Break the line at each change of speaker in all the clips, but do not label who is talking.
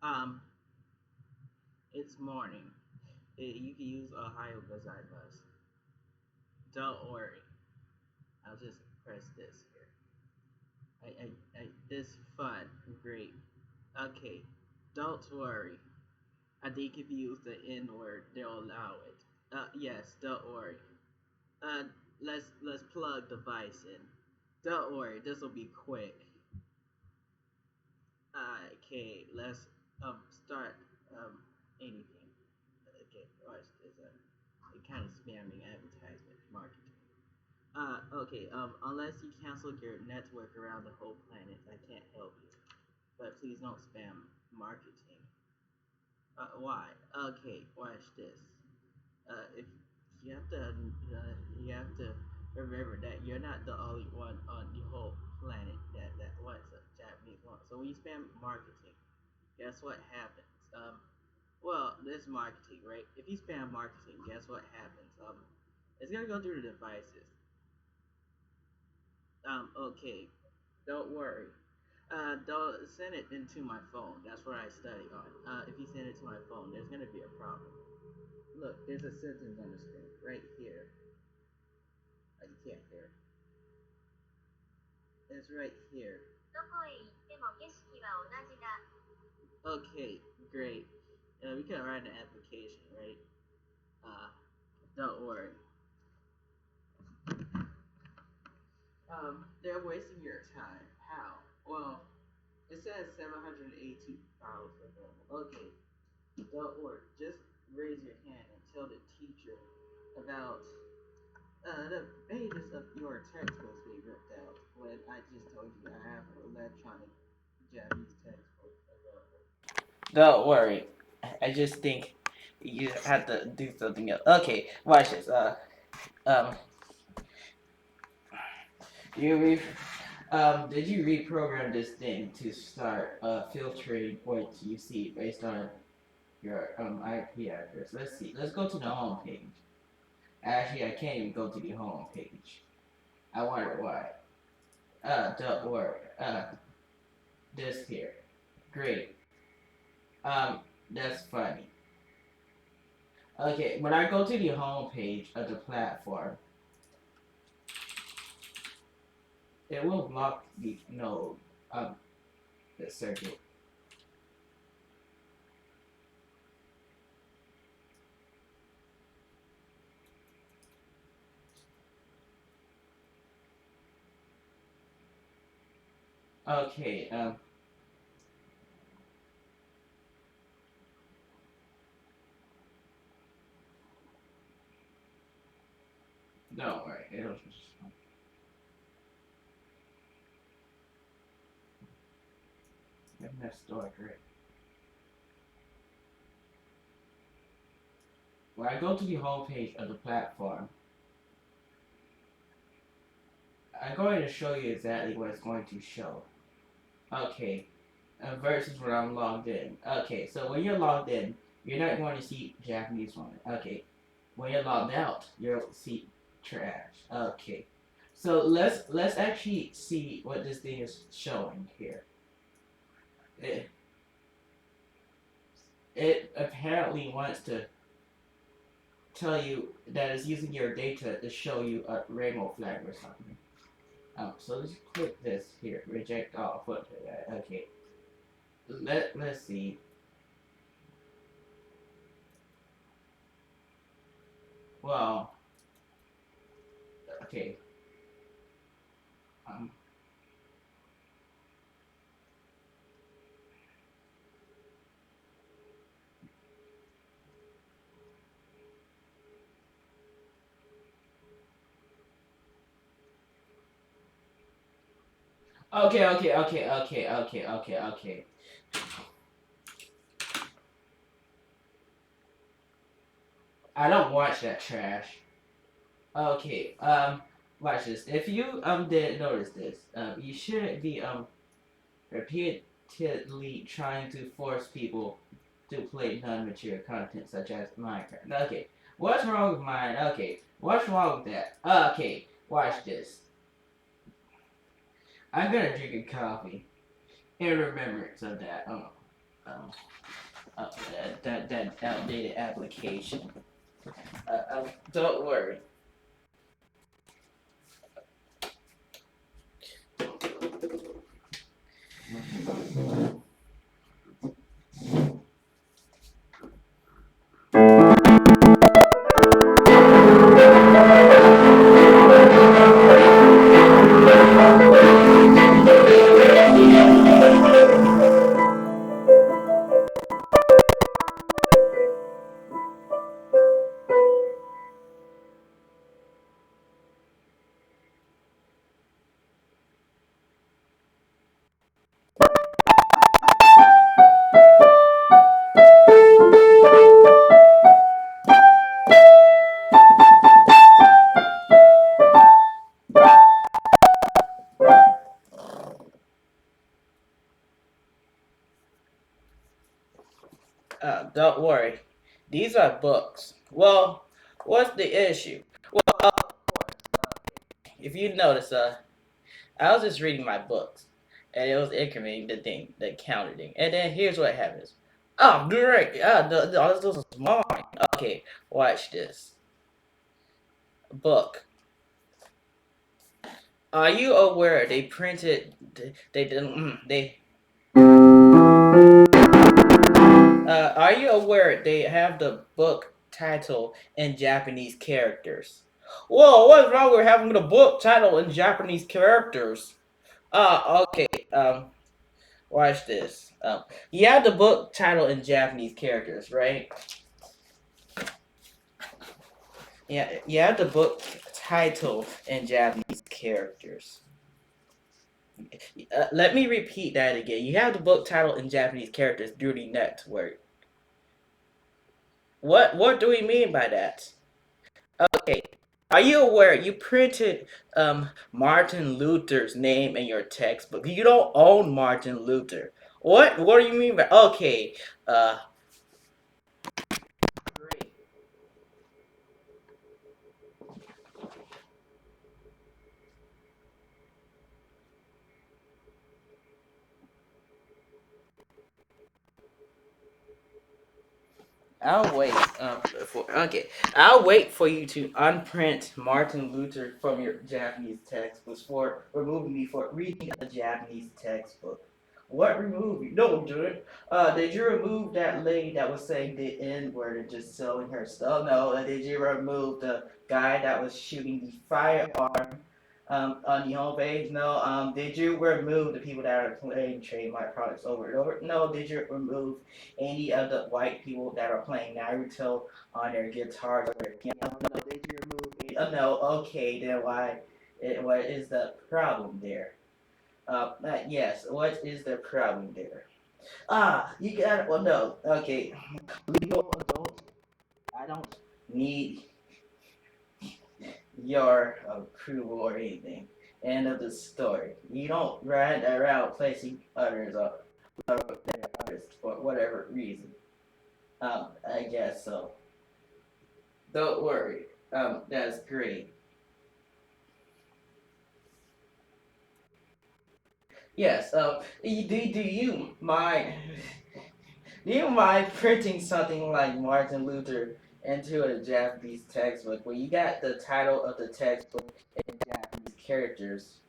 Um, it's morning. You can use Ohio gozaimasu. Don't worry. I'll just press this here. This fun. Great. Okay. Don't worry. I think if you use the N word, they'll allow it. Yes. Don't worry. Uh, let's plug the device in. Don't worry. This will be quick. Okay. Let's start anything. Okay. Watch this. Kind of spamming advertisement marketing. Okay, unless you cancel your network around the whole planet, I can't help you. But please don't spam marketing. Why? Okay, watch this. If you have to remember that you're not the only one on the whole planet that wants a Japanese one. So when you spam marketing, guess what happens? Well, this marketing, right? If you spam marketing, guess what happens? It's gonna go through the devices. Okay, don't worry. Don't send it into my phone. That's what I study on. If you send it to my phone, there's gonna be a problem. Look, there's a sentence on the screen right here. You can't hear. It's right here. Okay, great. We can write an application, right? Uh, don't worry. They're wasting your time. How? Well, it says 782 available. Okay, don't worry. Just raise your hand and tell the teacher about the pages of your textbooks being ripped out. When I just told you I have an electronic Japanese textbook available. Don't worry. I just think you have to do something else. Okay, watch this. Um, you re- did you reprogram this thing to start filtering what you see based on your IP address? Let's see. Let's go to the home page. Actually, I can't even go to the home page. I wonder why. Don't worry. This here. Great. That's funny. Okay, when I go to the home page of the platform, it will block the node, the circuit. Okay, don't worry, it'll just. That's still great. When I go to the home page of the platform, I'm going to show you exactly what it's going to show. Okay, versus when I'm logged in. Okay, so when you're logged in, you're not going to see Japanese on it. Okay, when you're logged out, you'll see trash. Okay, so let's actually see what this thing is showing here. It, it apparently wants to tell you that it's using your data to show you a rainbow flag or something. So let's click this here. Reject all. Put that. Okay. Let's see. Well, okay. Um. Okay. I don't watch that trash. Okay. Watch this. If you didn't notice this, you shouldn't be repeatedly trying to force people to play non-mature content such as Minecraft. Okay. What's wrong with mine? Okay. What's wrong with that? Okay. Watch this. I'm gonna drink a coffee in remembrance of that. um, that outdated application. Don't worry. Don't worry. These are books. Well, what's the issue? Well, if you notice, I was just reading my books, and it was incrementing the thing, the counting, and then here's what happens. Oh, great! This is mine. Okay, watch this book. Are you aware they printed? They didn't. They. Are you aware they have the book title in Japanese characters? Whoa! What's wrong with having the book title in Japanese characters? Okay. Watch this. You have the book title in Japanese characters, right? Yeah, you have the book title in Japanese characters. Let me repeat that again. You have the book title in Japanese characters through the network. What do we mean by that? Okay. Are you aware you printed Martin Luther's name in your textbook? You don't own Martin Luther. What do you mean by okay? Uh Great. I'll wait. I'll wait for you to unprint Martin Luther from your Japanese textbooks for removing me for reading a Japanese textbook. What remove you? No, dude. Did you remove that lady that was saying the N word and just selling her stuff? No. Did you remove the guy that was shooting the firearm on the homepage? No. Did you remove the people that are playing trademark products over and over? No. Did you remove any of the white people that are playing Naruto on their guitars or their piano? No. Did you remove any? Oh, no. Okay, then why? What is the problem there? Yes. What is the problem there? You got it. Well, no. Okay. Legal adult. I don't need your approval or anything. End of the story. You don't ride around placing others up, others for whatever reason. I guess so. Don't worry. That's great. Yes. Do you mind? Do you mind printing something like Martin Luther into a Japanese textbook where you got the title of the textbook in Japanese characters?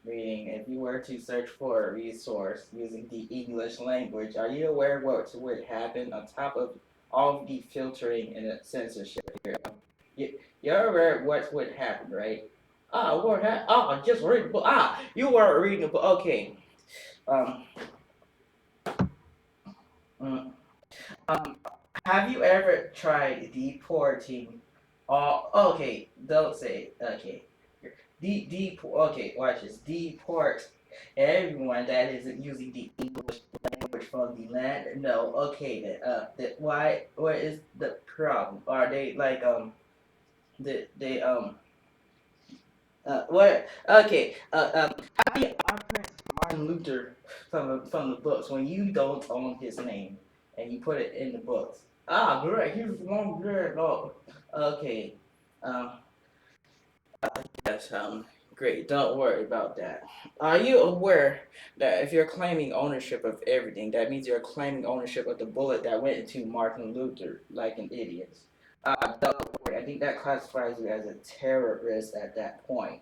Meaning, if you were to search for a resource using the English language, are you aware what would happen on top of all of the filtering and the censorship here? You're aware what would happen, right? Just read the book. You were reading a book. Okay. Um, mm, um, have you ever tried deporting all? Okay, don't say it. Okay. Okay, watch this. Deport everyone that isn't using the English language from the land. No, okay then. Why? What is the problem? Are they like they what? Okay. How do you unprint Martin Luther from the books when you don't own his name and you put it in the books? Great. Here's one great. Oh, okay. Um, yes.
Great, don't worry about that. Are you aware that if you're claiming ownership of everything, that means you're claiming ownership of the bullet that went into Martin Luther like an idiot? Don't worry, I think that classifies you as a terrorist at that point.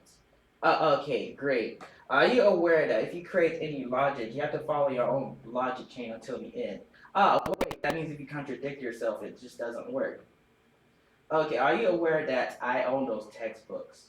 Okay, great. Are you aware that if you create any logic, you have to follow your own logic chain until the end? Wait, that means if you contradict yourself, it just doesn't work. Okay, are you aware that I own those textbooks?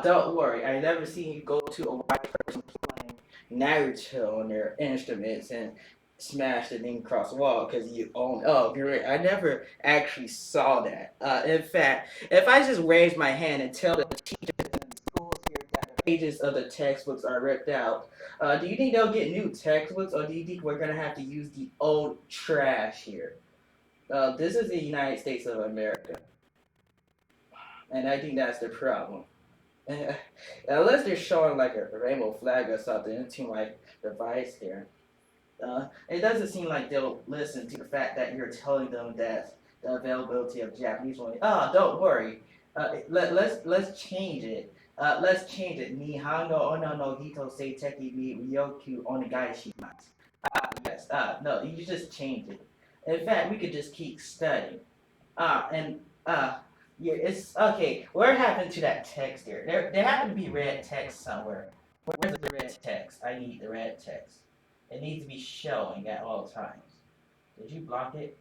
Don't worry. I never seen you go to a white person playing Naruto on their instruments and smash the thing across the wall because you own. Oh, great! I never actually saw that. In fact, if I just raise my hand and tell the teachers in the schools here that the pages of the textbooks are ripped out, do you think they'll get new textbooks, or do you think we're gonna have to use the old trash here? This is the United States of America, and I think that's the problem. Unless they're showing like a rainbow flag or something, it seems like device there. It doesn't seem like they'll listen to the fact that you're telling them that the availability of Japanese one. Oh, don't worry. Let's change it. Let's change it. Nihongo ono no hito sei teki ni ryoku onegai shimasu. Yes. No, you just change it. In fact, we could just keep studying. And yeah, it's okay. What happened to that text there? There happened to be red text somewhere. Where's the red text? I need the red text. It needs to be showing at all times. Did you block it?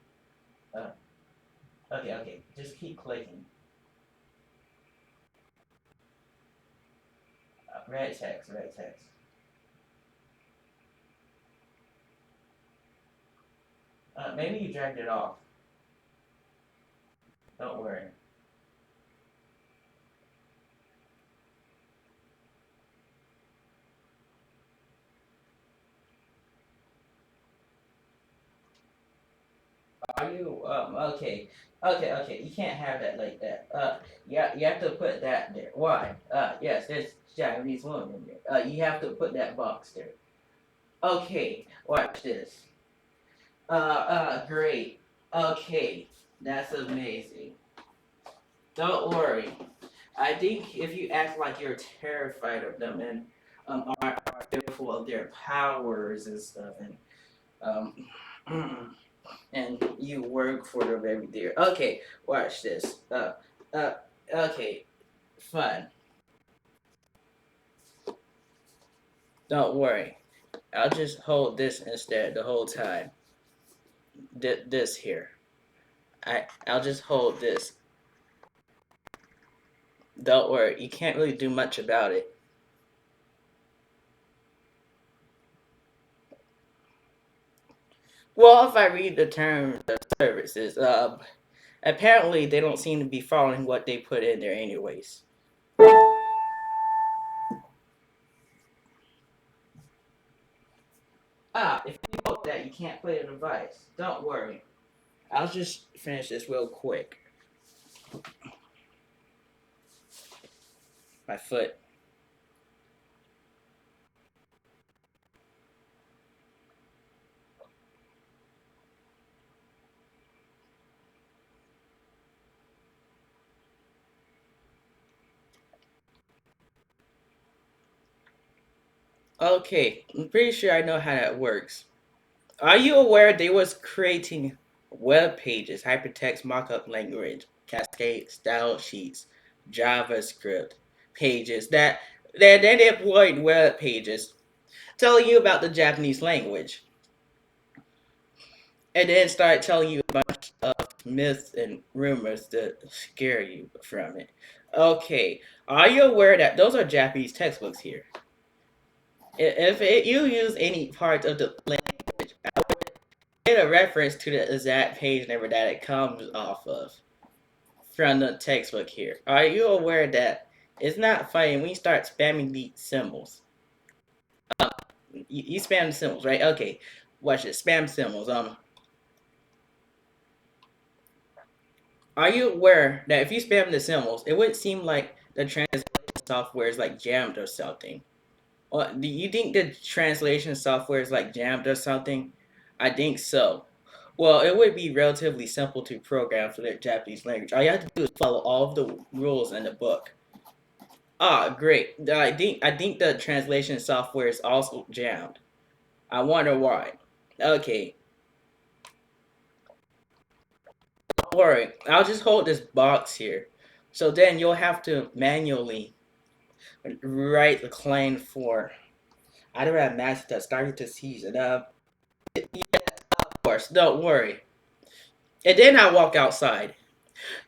Uh, okay. Just keep clicking. Red text, red text. Maybe you dragged it off. Don't worry. Are you okay. You can't have that like that. Yeah, you have to put that there. Why? Yes, there's Japanese woman in there. You have to put that box there. Okay, watch this. Great. Okay, that's amazing. Don't worry. I think if you act like you're terrified of them and are fearful of their powers and stuff, and and you work for them every day. Okay, watch this. Uh, okay, fun. Don't worry. I'll just hold this instead the whole time. This here. I'll just hold this. Don't worry. You can't really do much about it. Well, if I read the terms of services, apparently they don't seem to be following what they put in there, anyways. If you know that you can't play the device, don't worry. I'll just finish this real quick. My foot. Okay, I'm pretty sure I know how that works. Are you aware they was creating web pages, hypertext markup language, cascade style sheets, JavaScript pages that they deployed web pages telling you about the Japanese language, and then start telling you a bunch of myths and rumors to scare you from it. Okay, are you aware that those are Japanese textbooks here? If you use any part of the language, I would get a reference to the exact page number that it comes off of from the textbook here. Are you aware that it's not funny when you start spamming the symbols? You spam the symbols, right? Okay, watch it. Spam symbols. Are you aware that if you spam the symbols, it would seem like the translation software is like jammed or something? Or do you think the translation software is like jammed or something? I think so. Well, it would be relatively simple to program for the Japanese language. All you have to do is follow all of the rules in the book. Ah, great. I think the translation software is also jammed. I wonder why. Okay, don't worry. I'll just hold this box here. So then you'll have to manually write the claim for. I don't have master that started to season up. Yeah, of course. Don't worry. And then I walk outside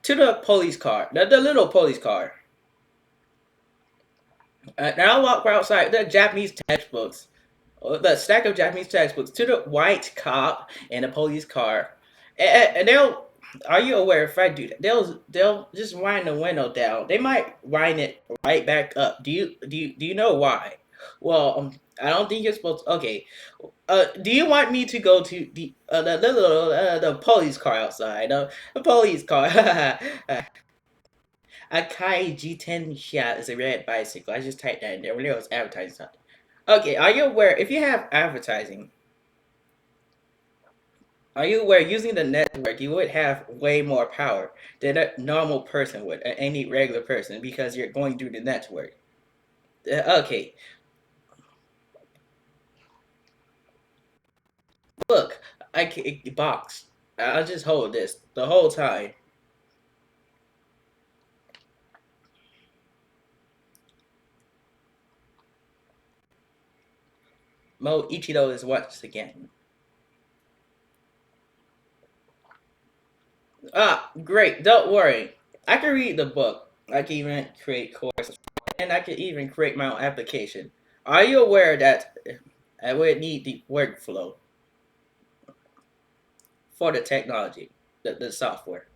to the police car, the little police car. Now I walk outside the Japanese textbooks, the stack of Japanese textbooks, to the white cop in the police car, and they'll. Are you aware if I do that, they'll just wind the window down. They might wind it right back up. Do you know why? Well, I don't think you're supposed to. Okay, do you want me to go to the police car outside? The police car. A Kai G10 shot is a red bicycle. I just typed that in there when it was advertising something. Okay, are you aware if you have advertising, are you aware using the network you would have way more power than a normal person would, any regular person, because you're going through the network. Okay, look, I can box. I'll just hold this the whole time. Mo Ichido is once again. Ah, great. Don't worry. I can read the book. I can even create courses. And I can even create my own application. Are you aware that I would need the workflow for the technology, the software?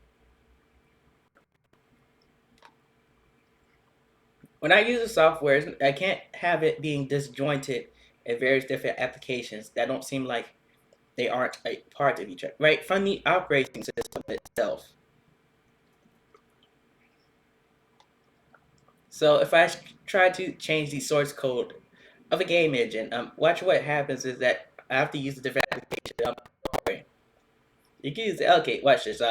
When I use the software, I can't have it being disjointed in various different applications that don't seem like they aren't a part of each other, right? From the operating system itself. So if I try to change the source code of a game engine, watch what happens is that I have to use a different application. You can use it. Okay, watch this.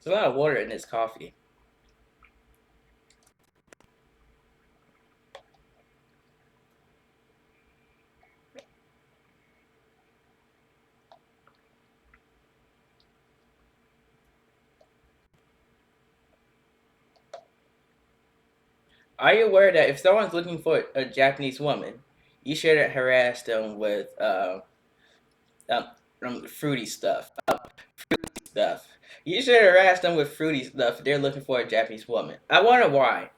There's a lot of water in this coffee. Are you aware that if someone's looking for a Japanese woman, you should harass them with um, fruity stuff? Stuff. You should harass them with fruity stuff if they're looking for a Japanese woman. I wonder why.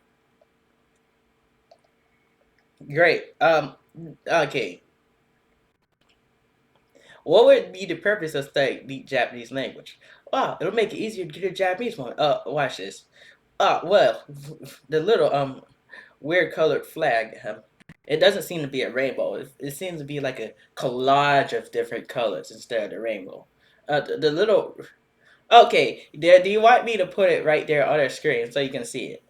Great. Okay. What would be the purpose of studying the Japanese language? Wow, it'll make it easier to get a Japanese woman. Watch this. Well, the little weird colored flag. It doesn't seem to be a rainbow. It seems to be like a collage of different colors instead of the rainbow. The little. Okay, do you want me to put it right there on the screen so you can see it?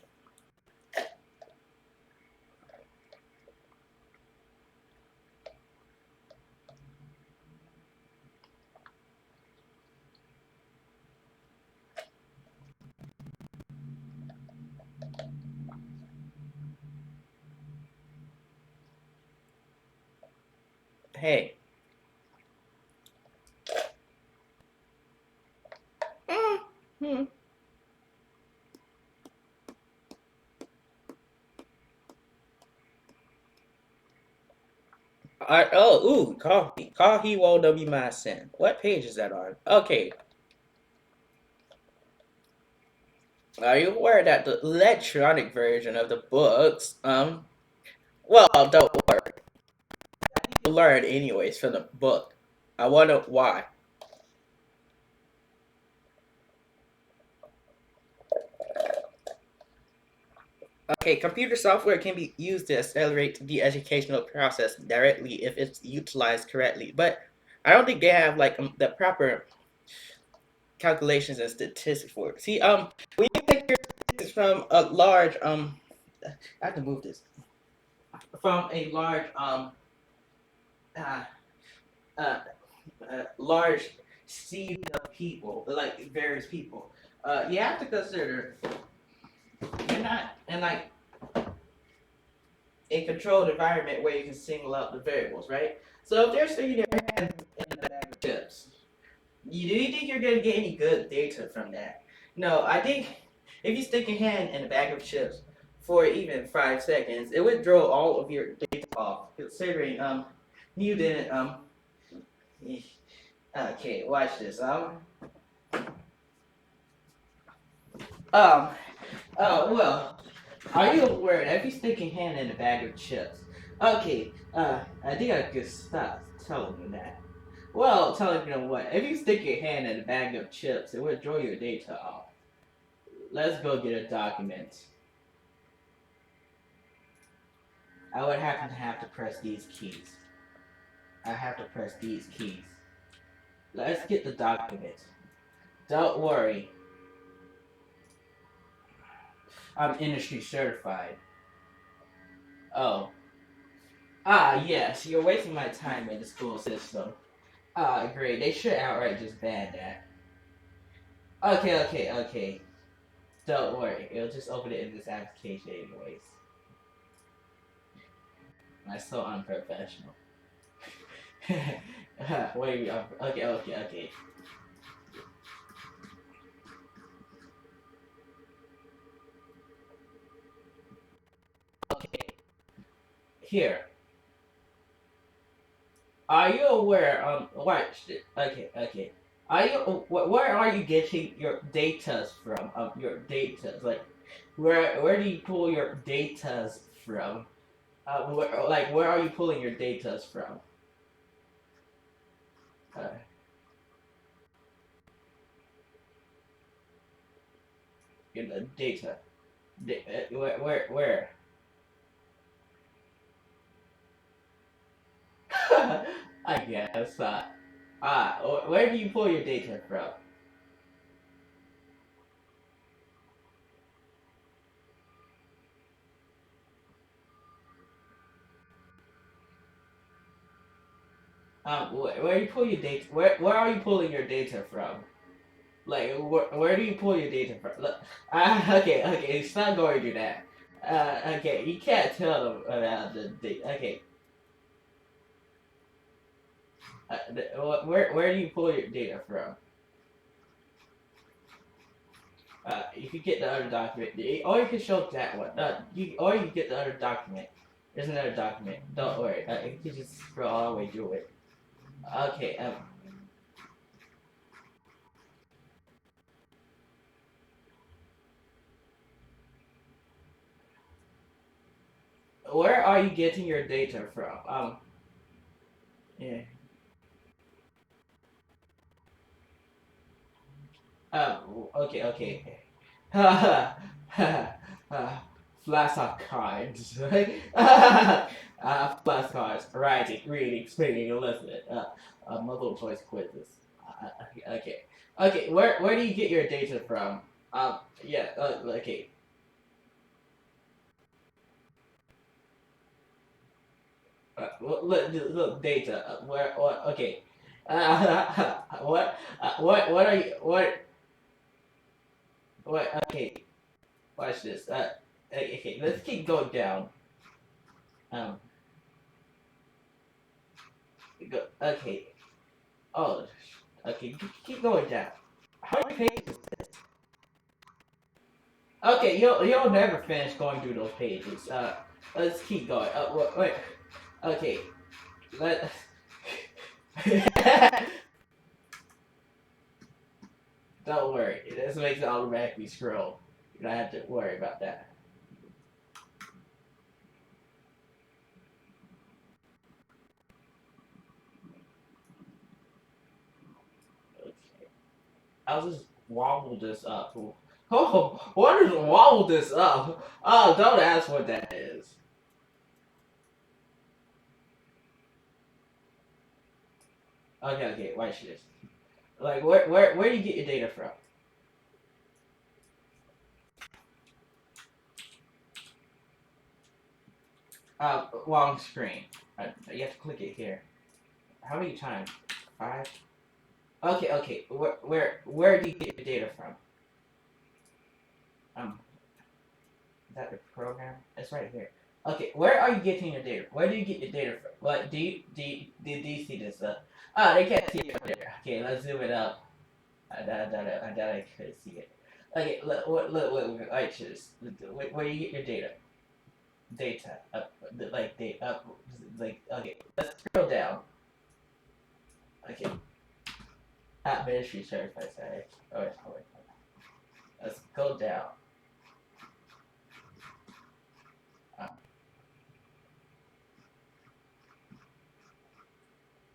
Hey. Mm-hmm. Ooh, coffee. Coffee will be my sin. What page is that on? Okay. Are you aware that the electronic version of the books, well, don't worry, you learn anyways from the book. I wonder why. Okay, computer software can be used to accelerate the educational process directly if it's utilized correctly, but I don't think they have like the proper calculations and statistics for it. See, when you take your statistics from a large I have to move this from a large uh, uh, large sea of people, like various people. You have to consider you're not in like a controlled environment where you can single out the variables, right? So if they're sticking your hand in the bag of chips, do you think you're gonna get any good data from that? No, I think if you stick your hand in a bag of chips for even 5 seconds, it would throw all of your data off. Considering you didn't okay, watch this. Um well, are you aware that if you stick your hand in a bag of chips, okay, I think I could stop telling you that. Well, telling you what, if you stick your hand in a bag of chips, it would throw your data off. Let's go get a document. I would have to press these keys. I have to press these keys. Let's get the document. Don't worry, I'm industry certified. Oh. Ah, yes, you're wasting my time in the school system. Ah, great. They should outright just ban that. Okay. Don't worry. It'll just open it in this application anyways. That's so unprofessional. Wait, okay. Okay. Here. Are you aware? What? Okay. Are you? Where are you getting your datas from? Your datas, like, where do you pull your datas from? Where are you pulling your datas from? Uh, in the data. Where? I guess. Where do you pull your data from? Where do you pull your data? Where are you pulling your data from? Like, where do you pull your data from? Look, okay, it's not going to do that. Okay, you can't tell them about the data. Okay, where do you pull your data from? You could get the other document, or you can show that one. Or you can get the other document. There's another document. Don't worry. You can just scroll all the way through it. Okay. Where are you getting your data from? Yeah. Okay. Flashcards. Flashcards. Writing, reading, speaking, and listening. Multiple choice quizzes. Okay. Okay. Where do you get your data from? Yeah. Okay. Look, data. Where? What? Okay. What are you? What? Okay. Watch this. Okay. Let's keep going down. Um. Okay. Oh. Okay. Keep going down. How many pages is this? Okay. You'll never finish going through those pages. Let's keep going. Wait. Okay. Let. Don't worry. This makes it automatically scroll. You don't have to worry about that. Okay. I'll just wobble this up. Oh, what is wobble this up? Oh, don't ask what that is. Okay, watch this. Like, where do you get your data from? Long screen. You have to click it here. How many times? 5? Okay. Where do you get your data from? Is that the program? It's right here. Okay, where are you getting your data? Where do you get your data from? What do you see this? They can't see it from there. Okay, let's zoom it up. I could see it. Okay, look, watch this. Where you get your data? Data up, like data up, like okay. Let's scroll down. Okay, ministry certified. Sorry. Wait. Let's go down. Uh,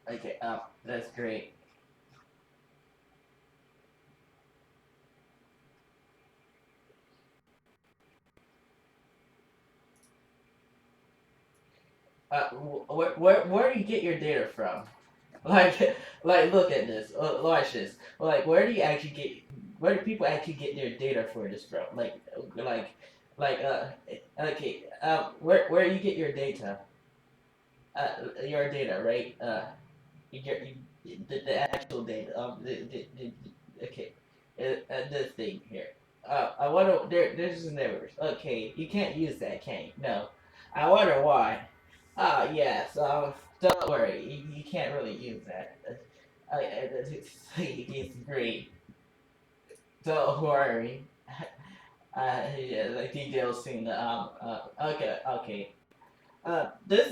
okay, that's great. Where do you get your data from? Like, look at this. Watch this. Like, where do you actually get? Where do people actually get their data for this from? Like, like, okay. Where you get your data? Your data, right? The actual data. Okay. This thing here. I wonder. There's neighbors. Okay, you can't use that, can you? No. I wonder why. Yes. Don't worry. You can't really use that. It's great. Don't worry. Yeah, the details seem to, okay. This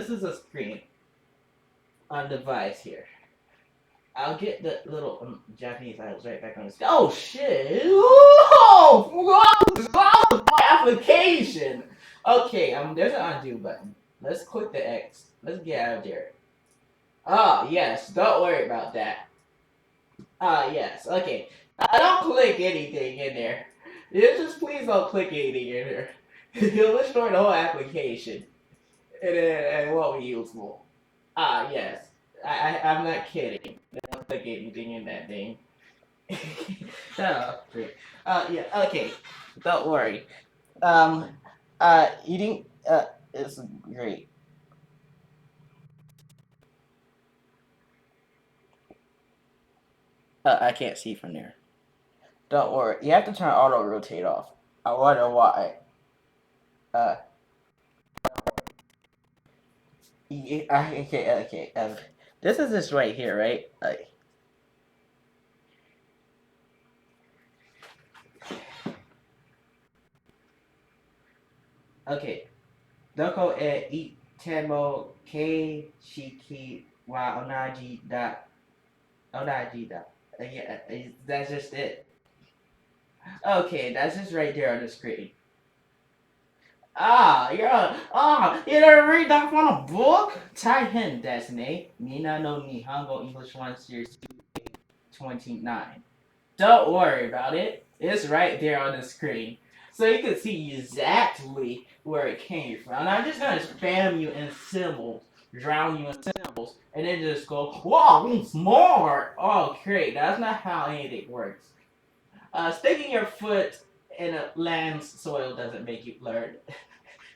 is a screen on device here. I'll get the little Japanese titles right back on the screen. Oh shit! Oh, my application. Okay, there's an undo button. Let's click the X. Let's get out of there. Yes. Don't worry about that. Yes. Okay. Don't click anything in there. Just please don't click anything in there. You'll destroy the whole application, and it won't be useful. Yes. I'm not kidding. Don't click anything in that thing. Great. Yeah. Okay. Don't worry. Um. Eating. Is great. I can't see from there. Don't worry. You have to turn auto rotate off. I wonder why. Uh. Okay. This is this right here, right? Okay. Doko e itemo ke shiki wa onaji da onaji da. Yeah, that's just it. Okay, that's just right there on the screen. You didn't read that from a book? Taihen desu ne. Mina no Nihongo English 1 Series 229. Don't worry about it. It's right there on the screen. So you can see exactly where it came from. And I'm just gonna spam you in symbols, drown you in symbols, and then just go, whoa, smart! Oh, great. That's not how anything works. Sticking your foot in a land's soil doesn't make you learn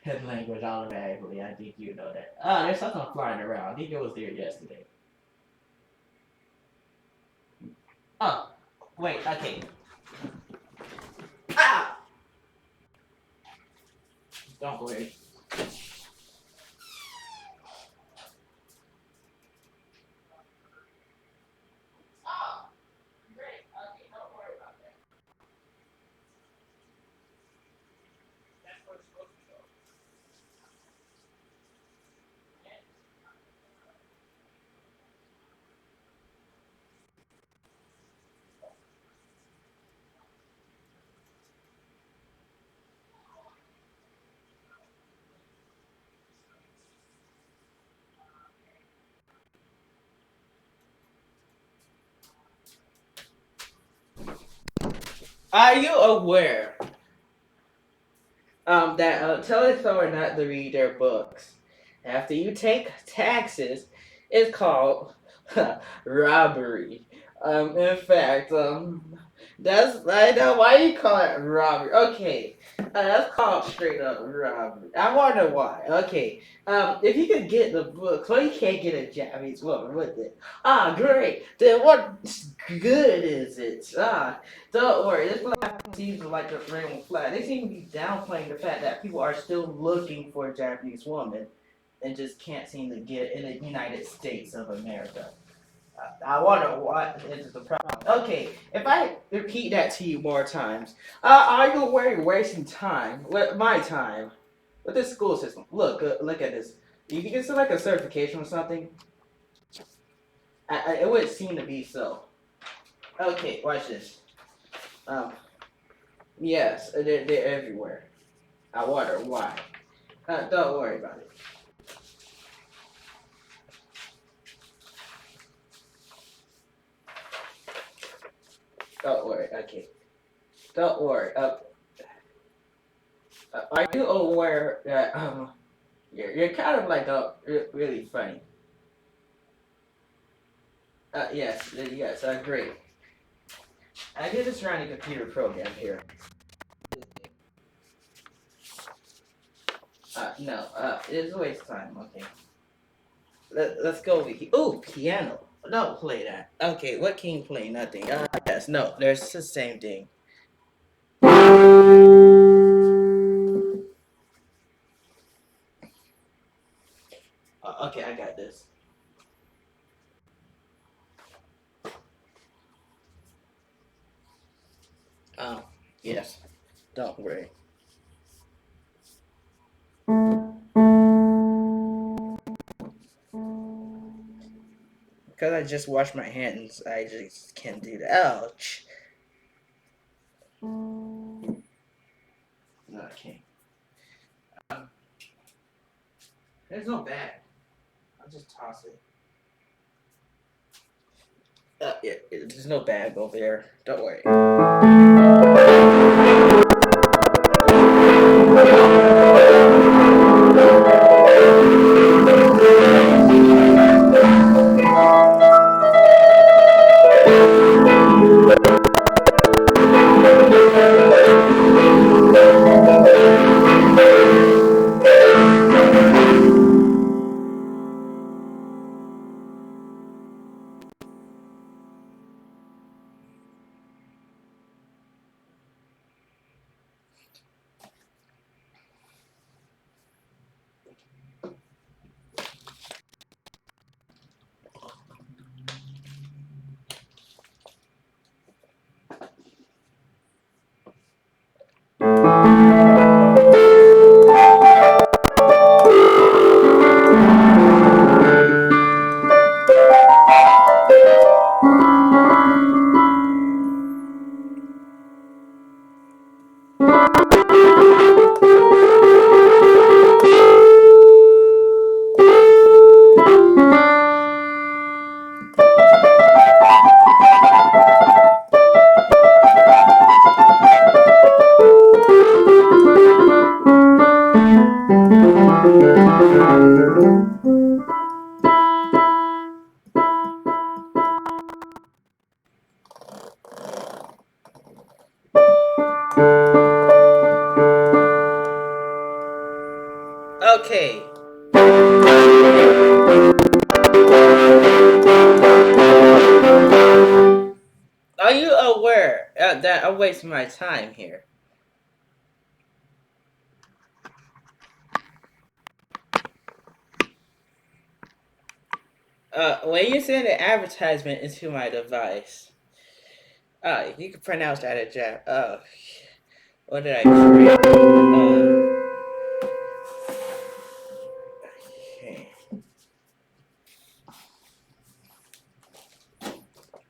his language automatically. I think you know that. There's something flying around. I think it was there yesterday. Oh, wait, okay. Ah! Don't worry. Oh, great. Okay, don't worry about that. That's where it's supposed to go. Are you aware that telling someone not to read their books after you take taxes is called robbery. In fact, that's I know why you call it robbery. Okay, that's called straight up robbery. I wonder why. Okay, if you could get the book, well, you can't get a Japanese woman with it. Ah, great. Then what good is it? Ah, don't worry. This black seems like a rainbow flag. They seem to be downplaying the fact that people are still looking for a Japanese woman and just can't seem to get it in the United States of America. I wonder what is the problem. Okay, if I repeat that to you more times, are you worried wasting time with my time with this school system? Look at this. If you get like a certification or something, it would seem to be so. Okay, watch this. Um, yes, they're everywhere. I wonder why. Don't worry about it. Don't worry. Okay. Don't worry. Are you aware that you're kind of like really funny? Yes, I agree. I did this run a computer program here. No, it's a waste of time. Okay, let's go over here. Oh, piano. Don't play that. Okay, what can you play? Nothing. Yes, no, there's the same thing. Okay, I got this. Um, yes, don't worry. Because I just washed my hands, I just can't do that. Ouch. Okay. Um, there's no bag. I'll just toss it. There's no bag over there. Don't worry. Okay. Are you aware that I'm wasting my time here? When you send an advertisement into my device, you can pronounce that a jab. What did I create? Okay.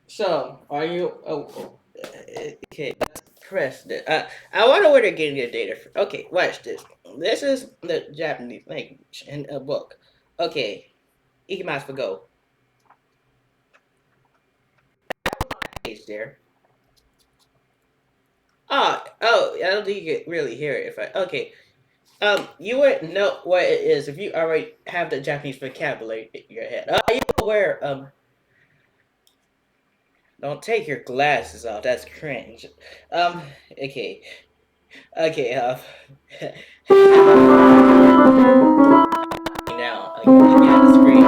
So, are you? Okay. Let's press this. I wonder where they're getting their data from. Okay, watch this. This is the Japanese language in a book. Okay, ikimasu for go. Page there. Oh, I don't think you could really hear it if I. Okay. You wouldn't know what it is if you already have the Japanese vocabulary in your head. Are you aware? Don't take your glasses off. That's cringe. Okay. Okay. Now, looking at the screen.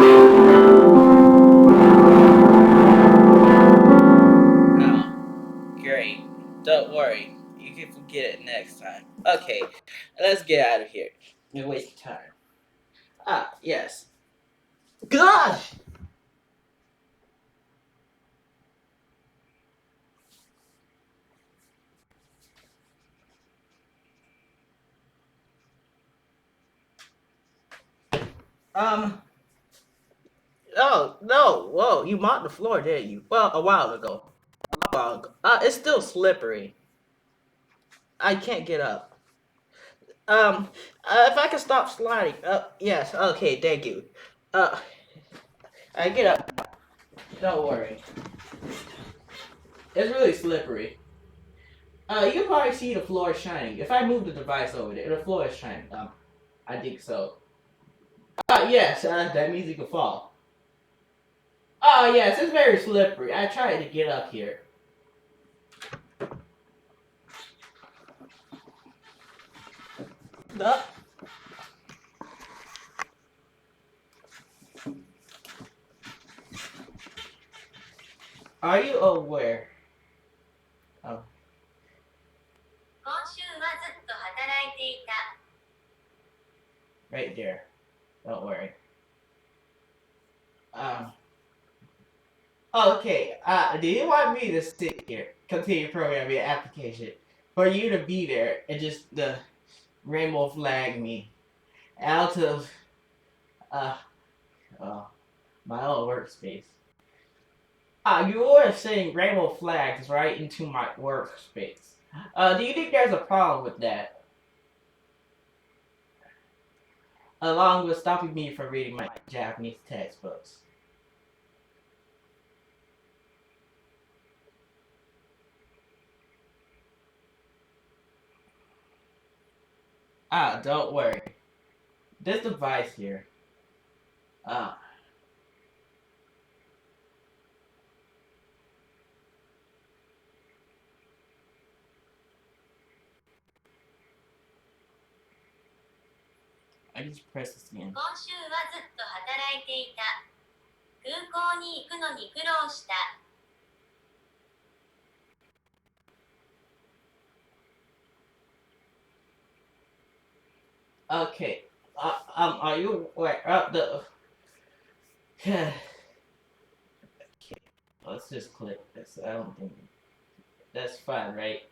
Oh, great. Don't worry. You can forget it next time. Okay. Let's get out of here. You're wasting time. Ah, yes. Gosh! Um. Oh no! Whoa! You mopped the floor, didn't you? Well, a while ago. A while ago. It's still slippery. I can't get up. Um. If I can stop sliding. Yes. Okay. Thank you. Uh. I get up. Don't worry. It's really slippery. You can probably see the floor shining. If I move the device over there, the floor is shining. I think so. Yes. That means you can fall. Oh yes, it's very slippery. I tried to get up here. Uh, are you aware? Oh, right there. Don't worry. Um. Okay. Do you want me to sit here, continue programming your application, for you to be there and just the rainbow flag me out of uh, uh my own workspace? You were saying rainbow flags right into my workspace. Do you think there's a problem with that? Along with stopping me from reading my Japanese textbooks. Don't worry. This device here. Uh, I just press this again. Okay. Are you aware? Okay, let's just click this. I don't think that's fine, right?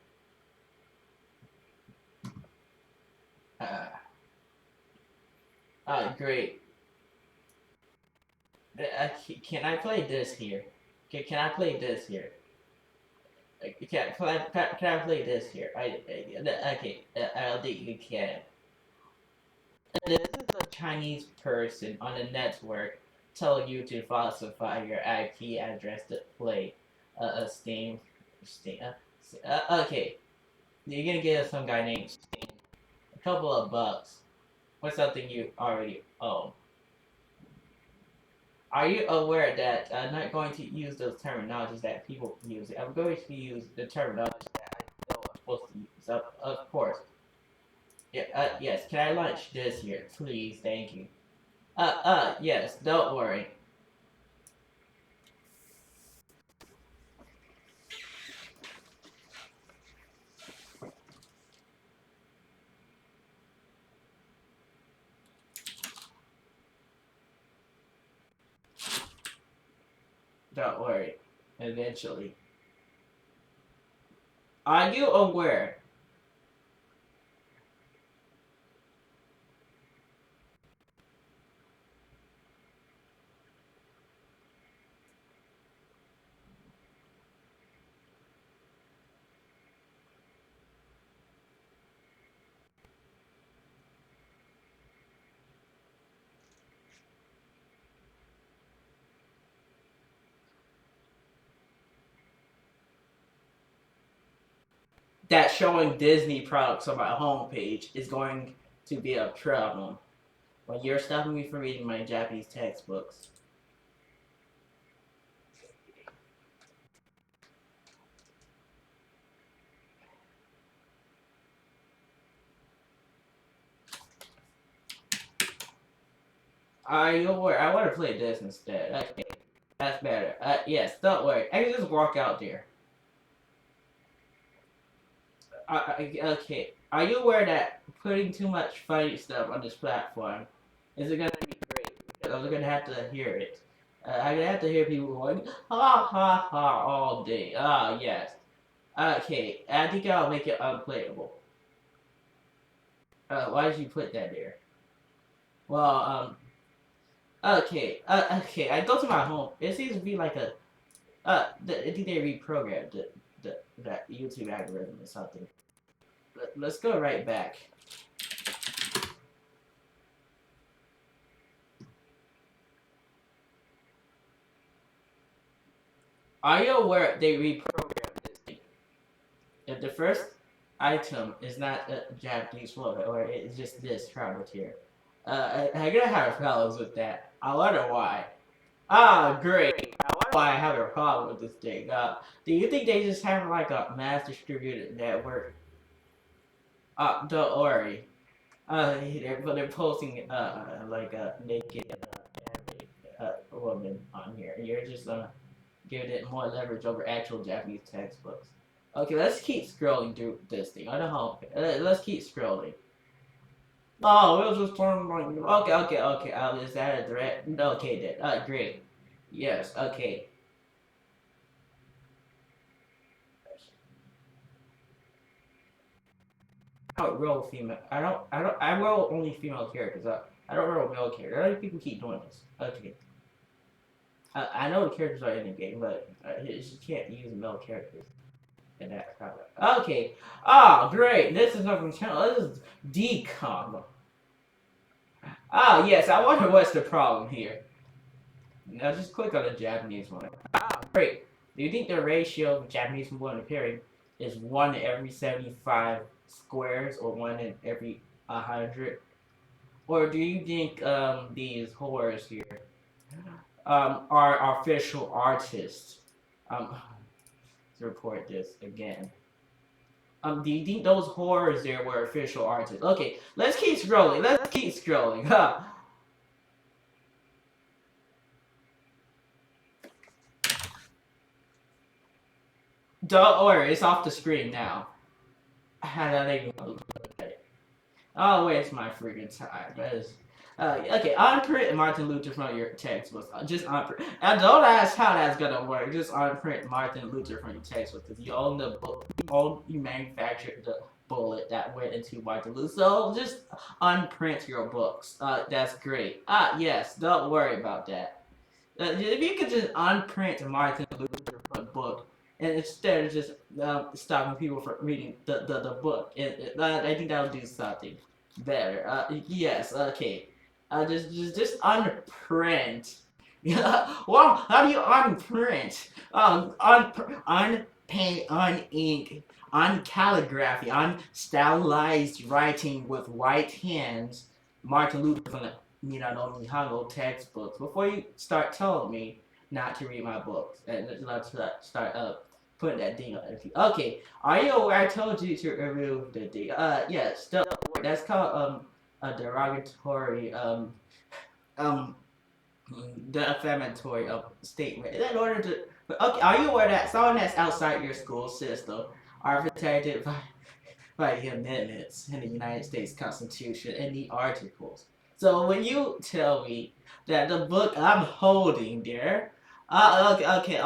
Uh, great. Can I play this here? Can I play this here? Can I play this here? Okay. I don't think you can. This is a Chinese person on the network telling you to falsify your IP address to play a Steam. Okay, you're gonna get some guy named Steam a couple of bucks for something you already own. Are you aware that I'm not going to use those terminologies that people use? I'm going to use the terminology that I know I'm supposed to use. Of course. Yeah, yes. Can I launch this here, please? Thank you. Yes. Don't worry. Don't worry. Eventually. Are you aware? that showing Disney products on my homepage is going to be a problem when you're stopping me from reading my Japanese textbooks. Are you aware? I want to play this instead. Okay, that's better. Yes, don't worry. I can just walk out there. Okay. Are you aware that putting too much funny stuff on this platform is it gonna be great? Because I'm gonna have to hear it. I'm gonna have to hear people going ha ha ha all day. Ah yes. Okay. I think I'll make it unplayable. Why did you put that there? Well. Okay. Okay. I go to my home. It seems to be like a. I think they reprogrammed that YouTube algorithm or something. Let's go right back. Are you aware they reprogrammed this thing? If the first item is not a Japanese photo, or it's just this travel tier, I'm gonna have problems with that. I wonder why. Ah, great. I wonder why I have a problem with this thing. Do you think they just have like a mass distributed network? Don't worry. They're posting like a naked woman on here. You're just giving it more leverage over actual Japanese textbooks. Okay, let's keep scrolling through this thing. I don't know. Let's keep scrolling. Oh, we'll just turn like. Okay. Is that a threat? Okay then. Great. Yes. Okay. I don't roll female. I don't. I roll only female characters. I don't roll male characters. Other people keep doing this. Okay. I know the characters are in the game, but you can't use male characters in that product. Okay. Ah, great. This is not from channel. This is decom. Ah, yes. I wonder what's the problem here. Now just click on the Japanese one. Ah, great. Do you think the ratio of Japanese one appearing is 1 every 75 squares or 1 in every 100? Or do you think these whores here are official artists? Let's report this again. Do you think those whores there were official artists? Okay, let's keep scrolling. Let's keep scrolling. Huh. Don't worry, it's off the screen now. I don't even look at it. Oh, waste my freaking time. That is. Okay, unprint Martin Luther from your textbooks. Just unprint. And don't ask how that's gonna work. Just unprint Martin Luther from your textbooks because you own the book. You manufactured the bullet that went into Martin Luther. So just unprint your books. That's great. Yes. Don't worry about that. If you could just unprint Martin Luther from the book, and instead of just stopping people from reading the book, I think that would do something better. Yes. Okay. Just unprint. Well, how do you unprint? Unpaint, unink, uncalligraphy, unstylized writing with white hands. Martin Luther from the no Nihongo textbooks. Before you start telling me not to read my books and let's start putting that thing on. Okay, are you aware I told you to remove the thing? Yes, that's called a derogatory defamatory statement. In order to, okay, are you aware that someone that's outside your school system are protected by the amendments in the United States Constitution and the articles? So when you tell me that the book I'm holding there, okay.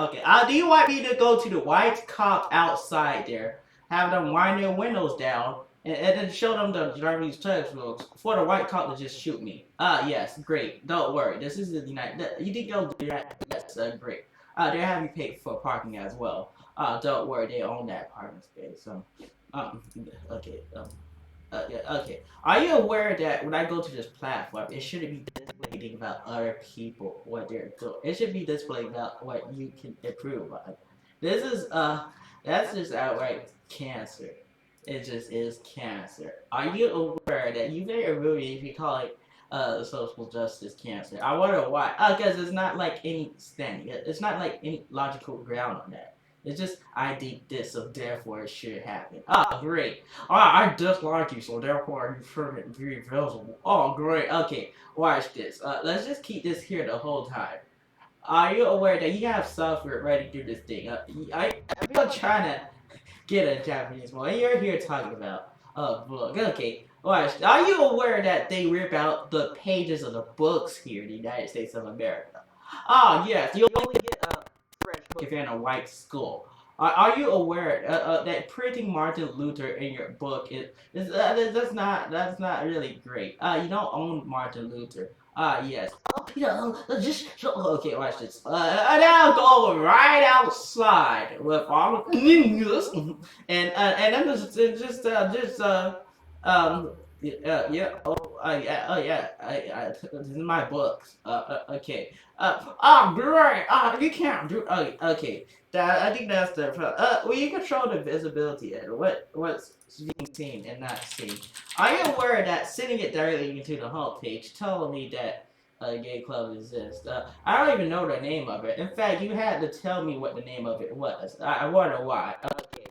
Do you want me to go to the white cop outside there, have them wind their windows down, and then show them the Japanese textbooks for the white cop to just shoot me? Yes, great. Don't worry. This is the United. You think they'll do that? Yes, great. They're having you pay for parking as well. Don't worry. They own that parking space. Okay. Yeah, okay. Are you aware that when I go to this platform, it shouldn't be displaying about other people, what they're doing. It should be displaying about what you can improve on. This is that's just outright cancer.
it just is cancer. Are you aware that you very rude if you call it social justice cancer? I wonder why. Because it's not like any standing. It's not like any logical ground on that. It's just I did this, so therefore it should happen. Oh, great. I dislike you, so therefore you shouldn't be visible. Oh, great. Okay, watch this. Let's just keep this here the whole time. Are you aware that you have software ready through this thing? I'm trying to get a Japanese one. And you're here talking about a book. Okay, watch. Are you aware that they rip out the pages of the books here in the United States of America? Ah, yes. You only get a fresh book if you're in a white school. Are you aware that printing Martin Luther in your book that's not really great. You don't own Martin Luther. Yes. Okay, watch this. Now go right outside with all the ninjas, and then yeah, this is my books. Okay. Great. You can't do. Okay. I think that's the. Well, you control the visibility and what's being seen and not seen. Are you aware that sending it directly into the homepage told me that a gay club exists? I don't even know the name of it. In fact, you had to tell me what the name of it was. I wonder why. Okay.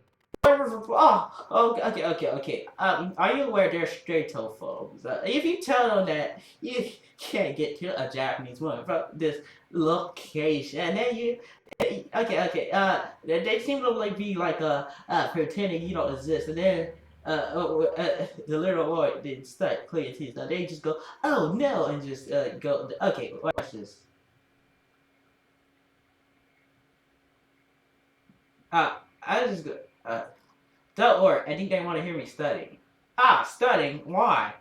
Okay. Are you aware they're straightophobes? If you tell them that you can't get to a Japanese woman from this location, and then you, okay. They seem to like be like pretending you don't exist, and then the little boy they start clearing teeth. Now they just go, oh no, and just go. Okay, watch this. I just go. Don't worry, I think they want to hear me studying. Studying? Why?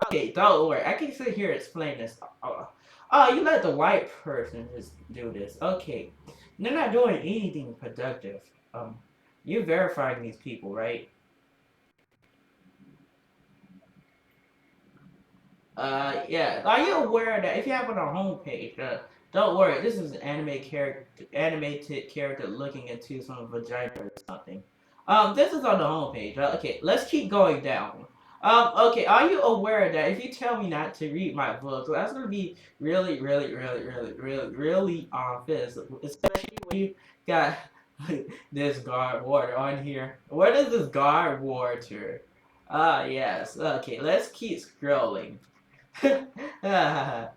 Okay, don't worry, I can sit here and explain this. You let the white person just do this. Okay, they're not doing anything productive. You're verifying these people, right? Yeah. Are you aware that if you have it on our homepage, don't worry, this is an animated character looking into some vagina or something. This is on the homepage. Okay, let's keep going down. Okay, are you aware that if you tell me not to read my books, that's gonna be really offensive, especially when you got this guard water on here. What is this guard water? Yes. Okay, let's keep scrolling. I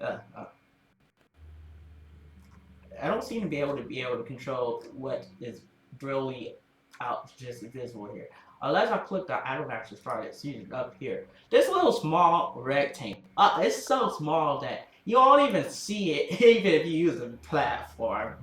don't seem to be able to control what is really out just visible here. Unless I click the I don't actually start it. See up here. This little small rectangle. It's so small that you won't even see it even if you use a platform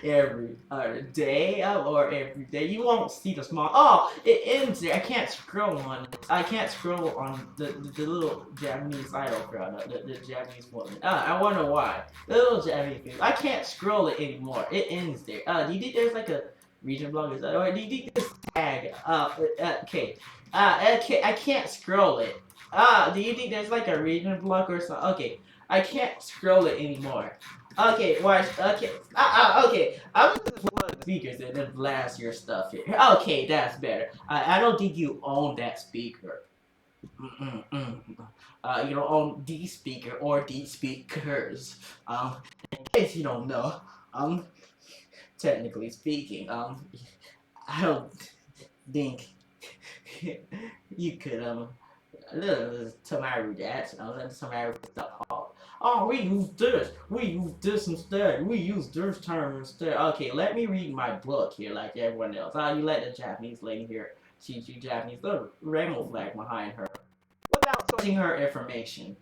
every other day or every day. You won't see the small. Oh, it ends there. I can't scroll on it. I can't scroll on the little Japanese idol girl, the Japanese woman. I wonder why. The little Japanese people. I can't scroll it anymore. It ends there. Do you think there's like a region blog or do you think this tag? Okay. Okay. I can't scroll it. Do you think there's like a region block or something? Okay. I can't scroll it anymore. Okay, watch. Okay. Okay. I'm gonna plug the speakers and then blast your stuff here. Okay, that's better. I don't think you own that speaker. You don't own the speaker or the speakers. In case you don't know, technically speaking, I don't think you could Tamaru that. Let Tamaru stop. Oh, we use this instead. We use this term instead. Okay, let me read my book here like everyone else. You let the Japanese lady here teach you Japanese. The rainbow flag behind her. Without searching her information.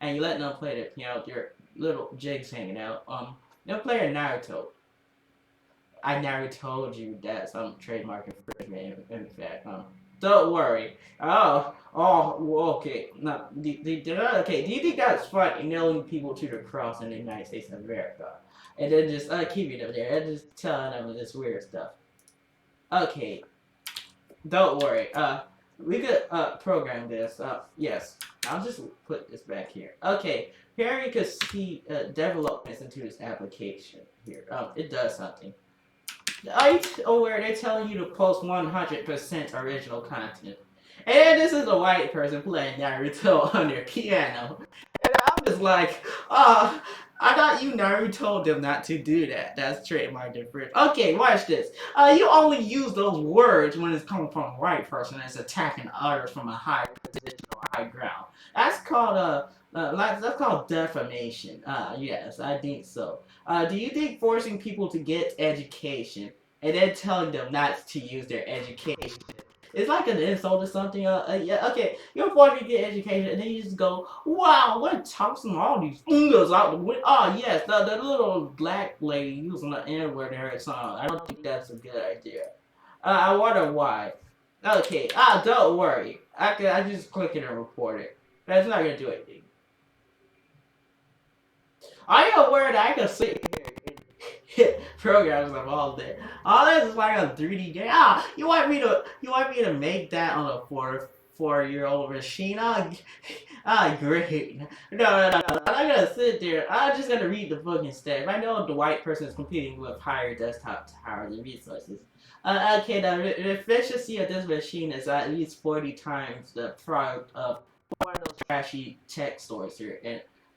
And you let them play the piano with your little jigs hanging out. They'll play a Naruto. I never told you that some trademark infringement in fact. Don't worry. Okay. No, okay. Do you think that's fun, nailing people to the cross in the United States of America, and then just keeping them there and just telling them this weird stuff? Okay. Don't worry. We could program this. Yes. I'll just put this back here. Okay. Here you can see developments into this application here. It does something. Are you aware they're telling you to post 100% original content? And this is a white person playing Naruto on their piano. And I'm just like, I thought you Naruto told them not to do that. That's trademark infringement. Okay, watch this. You only use those words when it's coming from a white person that's attacking others from a high position or high ground. That's called that's called defamation. Yes, I think so. Do you think forcing people to get education and then telling them not to use their education it's like an insult or something? Yeah, okay, you're forced to get education and then you just go, wow, what tossing all these fingers out the window? Oh, yes, the little black lady using the N-word in her song. I don't think that's a good idea. I wonder why. Okay, don't worry. I just click it and report it. That's not gonna do anything. Are you aware that I can sit here and hit programs of all day? All this is like a 3D game. You want me to make that on a four-year-old machine? Great. No. I'm not gonna sit there. I'm just gonna read the book instead. I know the white person is competing with higher desktop power and resources. Okay, the efficiency of this machine is at least 40 times the product of one of those trashy tech stores here,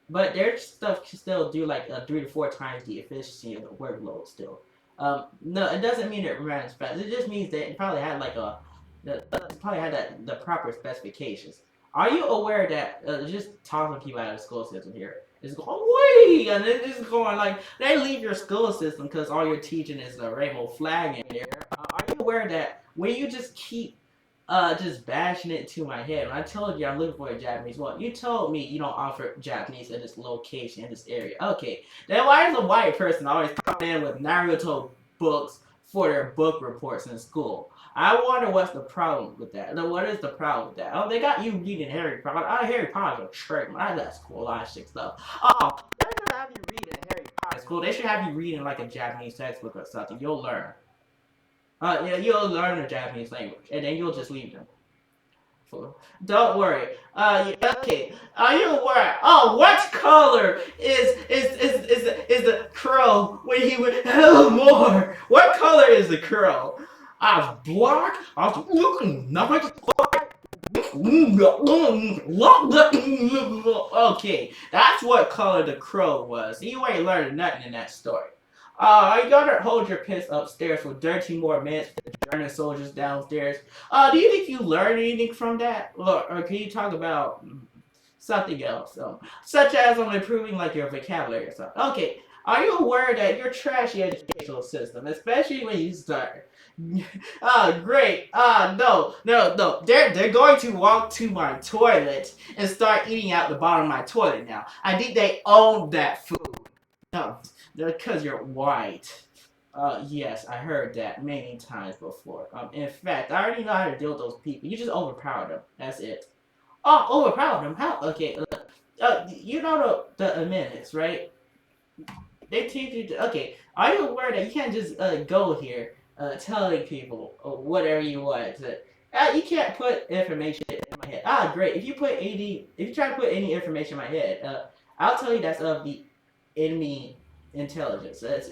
but their stuff can still do like 3 to 4 times the efficiency of the workload still. No, it doesn't mean it runs fast. It just means that it probably had the proper specifications. Are you aware that just talking people out of the school system here is going way, and it's just going like they leave your school system because all you're teaching is the rainbow flag in there. Are you aware that when you just keep just bashing it to my head. When I told you I'm looking for a Japanese one, you told me you don't offer Japanese in this location, in this area. Okay, then why is a white person always coming in with Naruto books for their book reports in school? I wonder what's the problem with that. No, what is the problem with that? Oh, they got you reading Harry Potter. Harry Potter's a trick, man. That's cool. A lot of sick stuff. Oh, they should have you reading Harry Potter school. They should have you reading like a Japanese textbook or something. You'll learn. Yeah, you'll learn the Japanese language, and then you'll just leave them. Don't worry. Okay. Are you aware? Oh, what color is the crow when he went? Oh, more. What color is the crow? I was black. I was looking nice. Okay, that's what color the crow was. You ain't learning nothing in that story. You gotta hold your piss upstairs for 13 more minutes for the German soldiers downstairs. Do you think you learned anything from that? Or can you talk about something else? Such as improving like your vocabulary or something. Okay, are you aware that your trashy educational system, especially when you start? Great. No. They're going to walk to my toilet and start eating out the bottom of my toilet now. I think they own that food. No, because you're white. Yes, I heard that many times before. In fact, I already know how to deal with those people. You just overpower them. That's it. Oh, overpower them? How? Okay. You know the amendments, right? They teach you. Okay. Are you aware that you can't just go here telling people whatever you want? You can't put information in my head. Great. If you try to put any information in my head, I'll tell you that's of the enemy intelligence. It's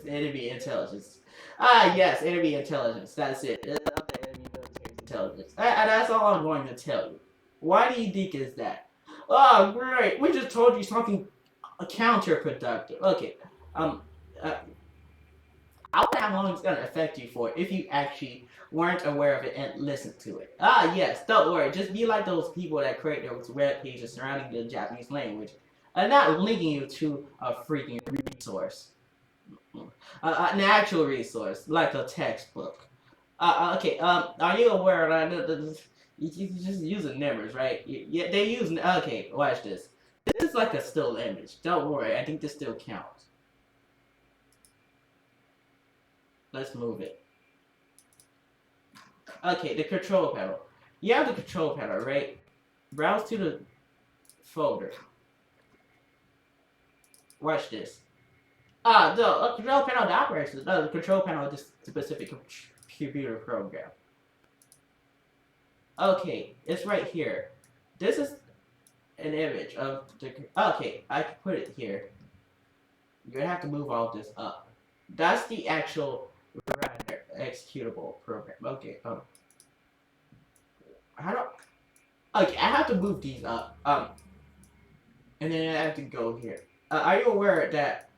enemy intelligence. Yes, enemy intelligence. That's it. It's of the enemy military intelligence. That's all I'm going to tell you. Why do you think is that? Oh, great. We just told you something counterproductive. Okay. I wonder how long it's going to affect you for if you actually weren't aware of it and listened to it. Yes, don't worry. Just be like those people that create those web pages surrounding the Japanese language. Not linking you to a freaking resource. An actual resource, like a textbook. Okay, are you aware that you just using numbers, right? Yeah, they use. Okay, watch this. This is like a still image. Don't worry, I think this still counts. Let's move it. Okay, the control panel. You have the control panel, right? Browse to the folder. Watch this. The control panel, the operating system. No, the control panel of this specific computer program. Okay, it's right here. This is an image of the. Okay, I can put it here. You're gonna have to move all this up. That's the actual Runner executable program. Okay. How do? Okay, I have to move these up. And then I have to go here. Are you aware that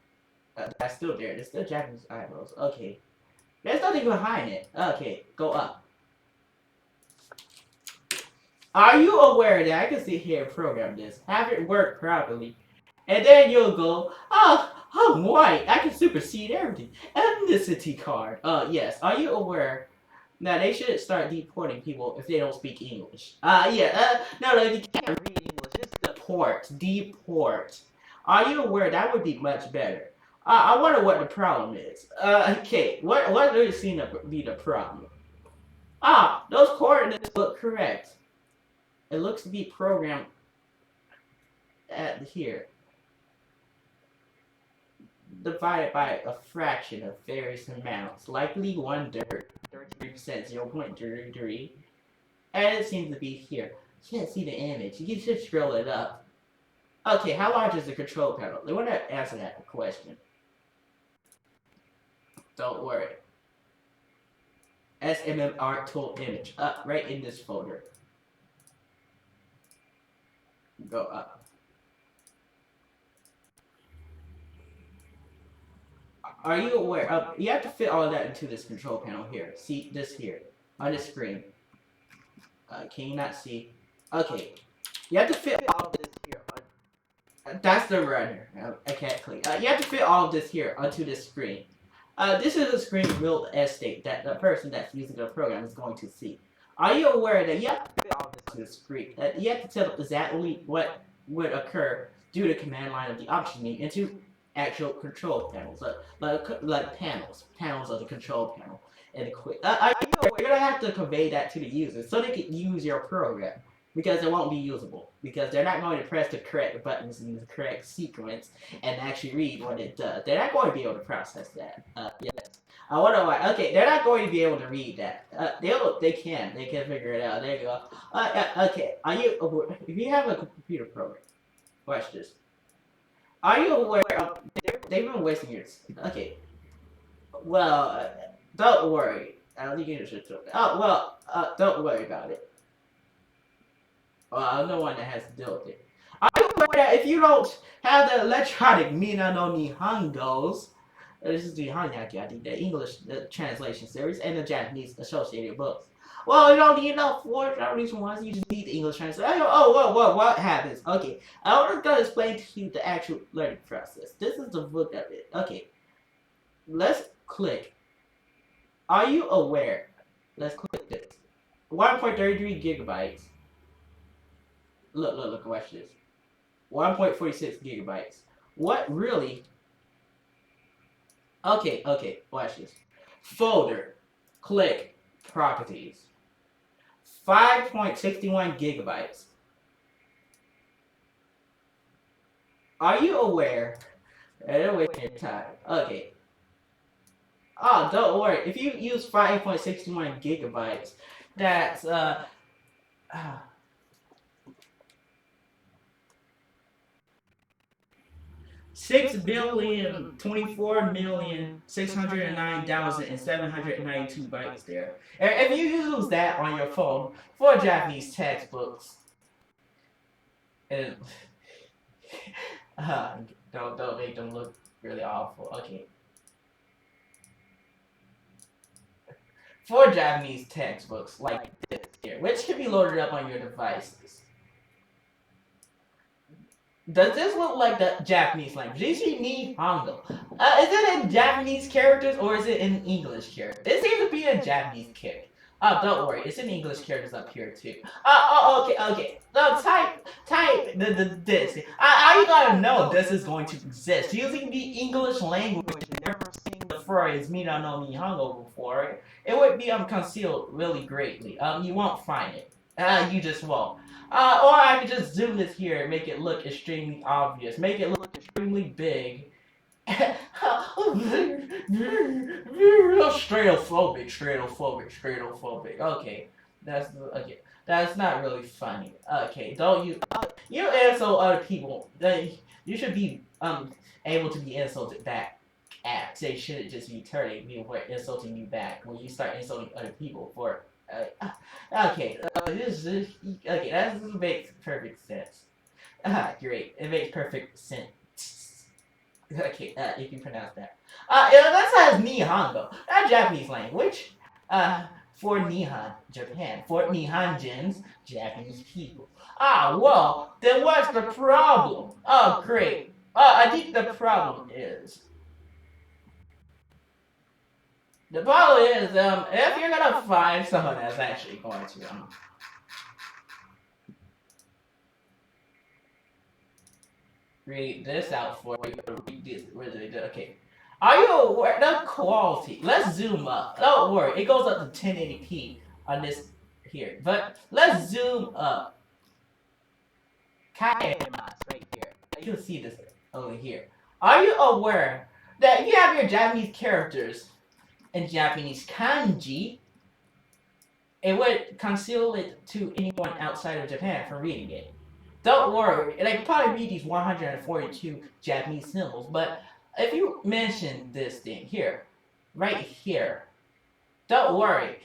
that's still there? There's still Japanese eyebrows. Okay. There's nothing behind it. Okay, go up. Are you aware that I can sit here and program this, have it work properly, and then you'll go, oh, I'm white. I can supersede everything. Ethnicity card. Yes. Are you aware that they should start deporting people if they don't speak English? Yeah. No, you can't read English. It's deport. Are you aware that would be much better? I wonder what the problem is. Okay. What do you seem to be the problem? Those coordinates look correct. It looks to be programmed at here. Divided by a fraction of various amounts, likely 1/3, 33%, 0.33, and it seems to be here. You can't see the image. You can just scroll it up. Okay, how large is the control panel? They want to answer that question. Don't worry. SMMR tool image right in this folder. Go up. Are you aware? You have to fit all of that into this control panel here. See this here on the screen. Can you not see? Okay. You have to fit all of this here. That's the runner. I can't click. You have to fit all of this here onto this screen. This is a screen real estate that the person that's using the program is going to see. Are you aware that you have to fit all this to the screen? You have to tell exactly what would occur due to command line of the option name into actual control panels, like panels of the control panel. And you're gonna have to convey that to the users so they can use your program, because it won't be usable, because they're not going to press the correct buttons in the correct sequence and actually read what it does. They're not going to be able to process that. Yes. I wonder why. Okay, they're not going to be able to read that. They can figure it out. There you go. Okay. If you have a computer program, watch this. Are you aware of, they've been wasting years. Okay. Well, don't worry. I don't think you should. Don't worry about it. Well, I'm the one that has to deal with it. Are you aware that if you don't have the electronic Mina no Nihongos, this is the Hanyaki, I think, the English translation series, and the Japanese associated books. Well, you don't need enough for these ones. You just need the English translation. What happens? Okay, I'm going to explain to you the actual learning process. This is the book of it. Okay, let's click. Are you aware? Let's click this. 1.33 gigabytes. Look, watch this. 1.46 gigabytes. What really? Okay, watch this. Folder. Click. Properties. 5.61 gigabytes. Are you aware? Don't waste your time. Okay. Don't worry. If you use 5.61 gigabytes, that's 6,024,609,792 bytes there. And if you use that on your phone for Japanese textbooks, and don't make them look really awful. Okay. For Japanese textbooks like this here, which can be loaded up on your devices. Does this look like the Japanese language? This is Nihongo. Is it in Japanese characters or is it in English characters? It seems to be in Japanese characters. Don't worry, it's in English characters up here too. Okay. So type this. How you gotta know this is going to exist? Using the English language, never seen the phrase Mina no Nihongo before, it would be concealed really greatly. You won't find it. You just won't. Or I could just zoom this here and make it look extremely obvious. Make it look extremely big. Stratophobic. Okay. That's not really funny. Okay, don't you insult other people. You should be able to be insulted back. acts. They shouldn't just be turning you for insulting you back when you start insulting other people for. Okay, okay. That makes perfect sense. Great. It makes perfect sense. Okay, if you pronounce that. That says Nihongo. That's Japanese language. For Nihon, Japan. For Nihonjins, Japanese people. Well, then what's the problem? Oh, great. I think the problem is. The problem is, if you're gonna find someone that's actually going to, read this out for you. Read this. Okay. Are you aware? The quality. Let's zoom up. Don't worry. It goes up to 1080p on this here. But let's zoom up. Kaemas right here. You can see this over here. Are you aware that if you have your Japanese characters in Japanese kanji, it would conceal it to anyone outside of Japan from reading it? Don't worry, they can probably read these 142 Japanese symbols, but if you mention this thing here, right here, don't worry.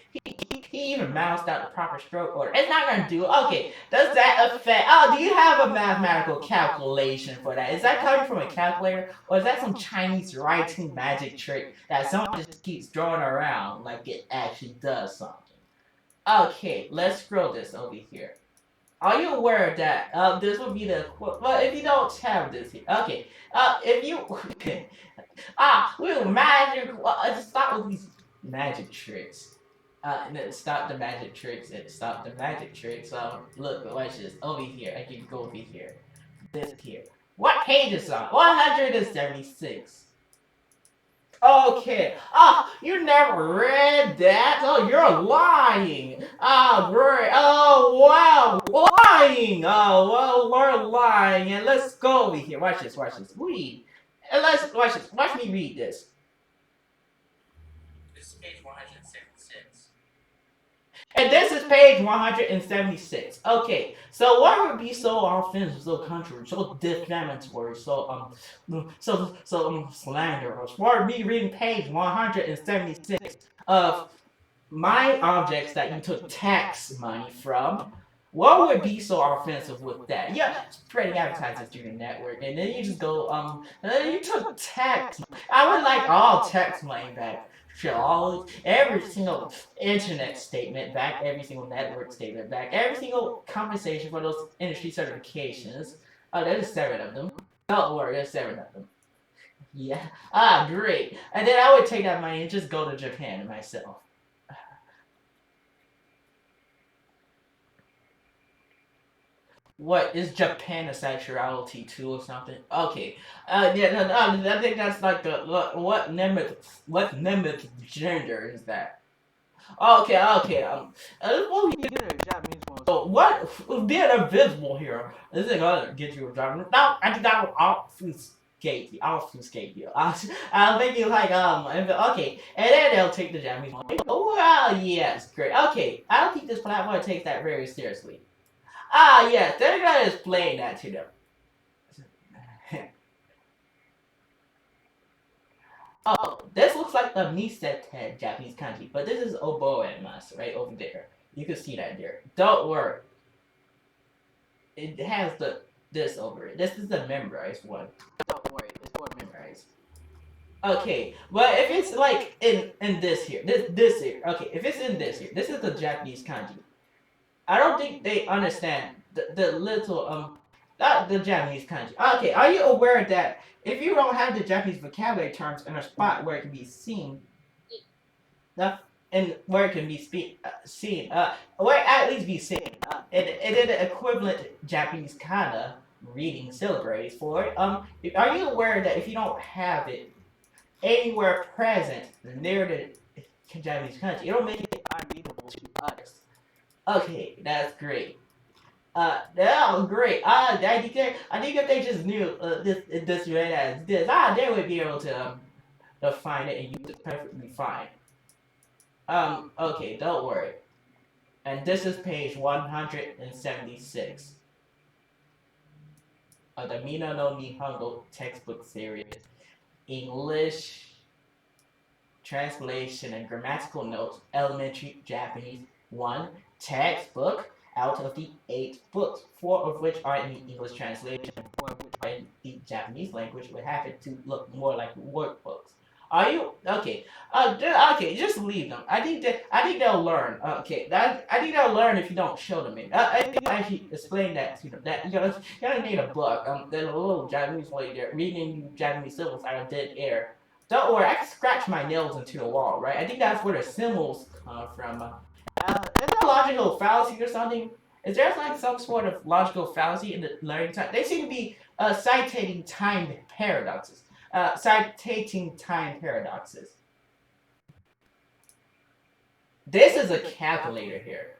He even moused out the proper stroke order. It's not gonna do it. Okay, does that affect? Oh, do you have a mathematical calculation for that? Is that coming from a calculator, or is that some Chinese writing magic trick that someone just keeps throwing around like it actually does something? Okay, let's scroll this over here. Are you aware that this would be the well? If you don't have this here, okay. If you we'll magic. Stop with these magic tricks. And then stop the magic tricks and stop the magic tricks. Look, watch this over here. I can go over here. This here. What page is on? 176. Okay. You never read that? Oh, you're lying. Great. Oh, wow. Lying. Oh, well, we're lying. And let's go over here. Watch this. Read. And let's watch this. Watch me read this. This is page 176. And this is page 176. Okay, so what would be so offensive, so contrary, so defamatory, so slanderous for me reading page 176 of my objects that you took tax money from? What would be so offensive with that? Yeah, spreading advertisements through the network, and then you just go, you took tax. I would like all tax money back. Sure, every single internet statement back, every single network statement back, every single compensation for those industry certifications. There's 7 of them. Don't worry, there's 7 of them. Yeah. Great. And then I would take that money and just go to Japan myself. What is Japan a sexuality too or something? Okay. Yeah. No, I think that's like the what Nemeth gender is that? Okay. What we get a Japanese one. So what being invisible here? This is gonna get you a Japanese. No, I think that will obfuscate you. I'll make you like okay, and then they'll take the Japanese one. Oh well, yes, great. Okay, I don't think this platform takes that very seriously. Yes, they're gonna explain that to them. Oh, this looks like the Misete Japanese kanji, but this is oboemas right over there. You can see that there. Don't worry. It has this over it. This is the memorized one. Don't worry, it's for memorized. Okay, but if it's like in this here, this here. Okay, if it's in this here, this is the Japanese kanji. I don't think they understand the little not the Japanese kanji. Okay, are you aware that if you don't have the Japanese vocabulary terms in a spot where it can be seen, and where it can be seen, where it at least be seen, and the equivalent Japanese kana reading syllables for it. Are you aware that if you don't have it anywhere present near the Japanese kanji, it'll make it unreadable to others? Okay, that's great. That was great. I think if they just knew this read as this, they would be able to find it and use it perfectly fine. Okay, don't worry. And this is page 176 of the Mina no Nihongo textbook series, English translation and grammatical notes, elementary Japanese 1 textbook out of the 8 books, 4 of which are in the English translation, 4 of which are in the Japanese language, would happen to look more like workbooks. Are you okay? Okay, just leave them. I think they'll learn. I think they'll learn if you don't show them it. I think you actually explain that to them. That you gotta need a book. There's a little Japanese lady there reading Japanese symbols out of dead air. Don't worry, I can scratch my nails into the wall, right? I think that's where the symbols come from. Is that a logical fallacy or something? Is there like some sort of logical fallacy in the learning time? They seem to be citing time paradoxes. Citing time paradoxes. This is a calculator here.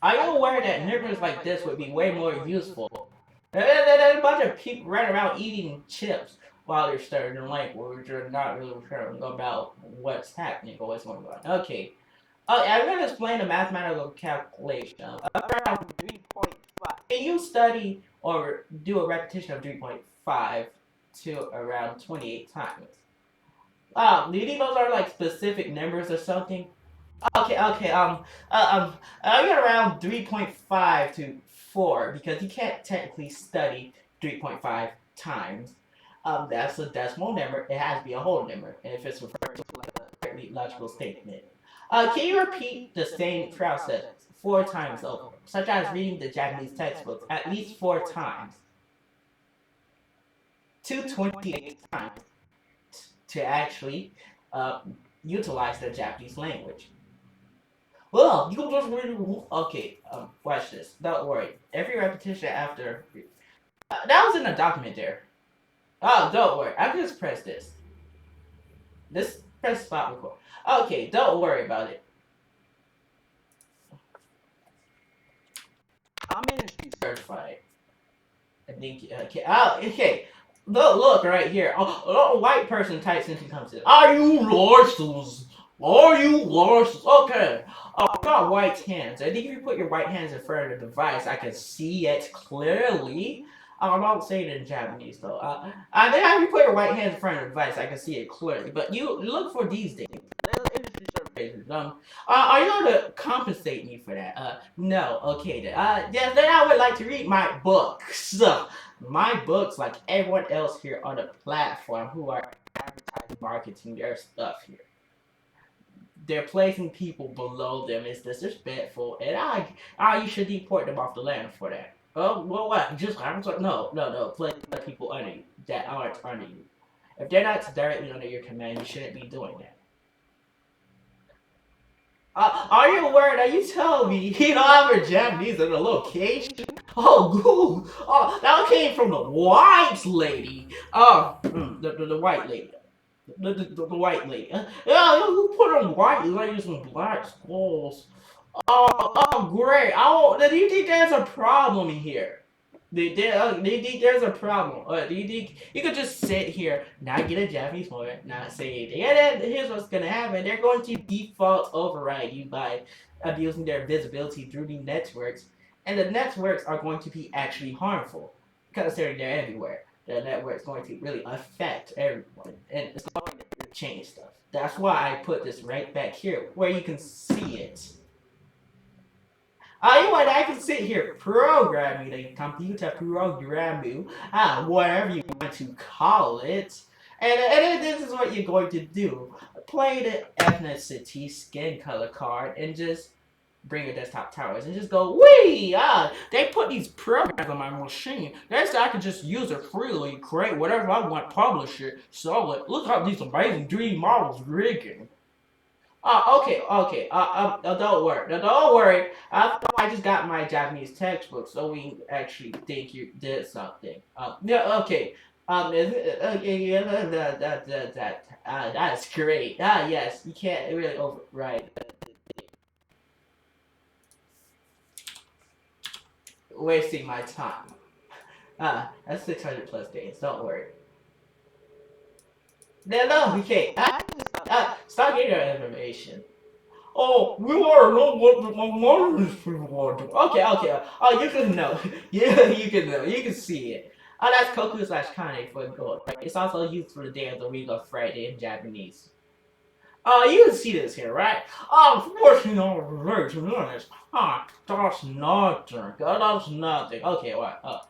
Are you aware that numbers like this would be way more useful? There's a bunch of people running around eating chips while they're studying language or not really caring about what's happening or what's going on. Okay. I'm going to explain the mathematical calculation. Around 3.5. Can you study or do a repetition of 3.5 to around 28 times? Do you think those are like specific numbers or something? Okay. I got around 3.5 to 4 because you can't technically study 3.5 times. That's a decimal number. It has to be a whole number. And if it's referred to like a fairly logical statement. Can you repeat the same process 4 times over, such as reading the Japanese textbooks at least 4 times? 228 times to actually utilize the Japanese language. Well, you can just read. Okay, watch this. Don't worry. Every repetition after. That was in the document there. Oh, don't worry. I can just press this. Press stop record. Okay, don't worry about it. I'm ministry certified. I think. Okay. Oh, okay. Look right here. A white person types into comes in. Are you licensed? Are you licensed? Okay. I've got white hands. I think if you put your white hands in front of the device, I can see it clearly. I'm not saying it in Japanese though. I think if you put your white hands in front of the device, I can see it clearly. But you look for these things. Industry services. Are you going to compensate me for that? No. Okay then. Then I would like to read my books. My books, like everyone else here on the platform who are advertising, marketing their stuff here. They're placing people below them. It's disrespectful, and you should deport them off the land for that. Oh, well, what? Just no. Place people under you that aren't under you. If they're not directly under your command, you shouldn't be doing that. Are you aware that you tell me you don't have a Japanese in the location? Oh, good. Oh, that came from the white lady. The white lady. The white lady. Yeah, who put on white ladies and black skulls? Oh, great. Do you think there's a problem here? Do you think there's a problem? Do you think you could just sit here, not get a Japanese woman, not say anything? And then here's what's going to happen. They're going to default override you by abusing their visibility through the networks. And the networks are going to be actually harmful, considering they're everywhere. The network's going to really affect everyone. And it's going to change stuff. That's why I put this right back here, where you can see it. I can sit here programming the computer programming, whatever you want to call it. And this is what you're going to do. Play the ethnicity skin color card and just bring your desktop towers and just go, wee! They put these programs on my machine. They said I can just use it freely, create whatever I want, publish it, sell it. Look at these amazing 3D models rigging. Okay. Don't worry. I just got my Japanese textbook, so we actually think you did something. Yeah, okay. That's great. Yes, you can't really override. Wasting my time. That's 600 plus days. Don't worry. No, okay. Stop getting your information. Oh, we want to know what my mother's people want to do. Okay. Oh, you can know. You can know. You can see it. Oh, that's Koku slash Kane for gold. Right? It's also used for the day of the week of Friday in Japanese. You can see this here, right? Unfortunately, very to be honest, that's nothing. That's nothing. Okay, what?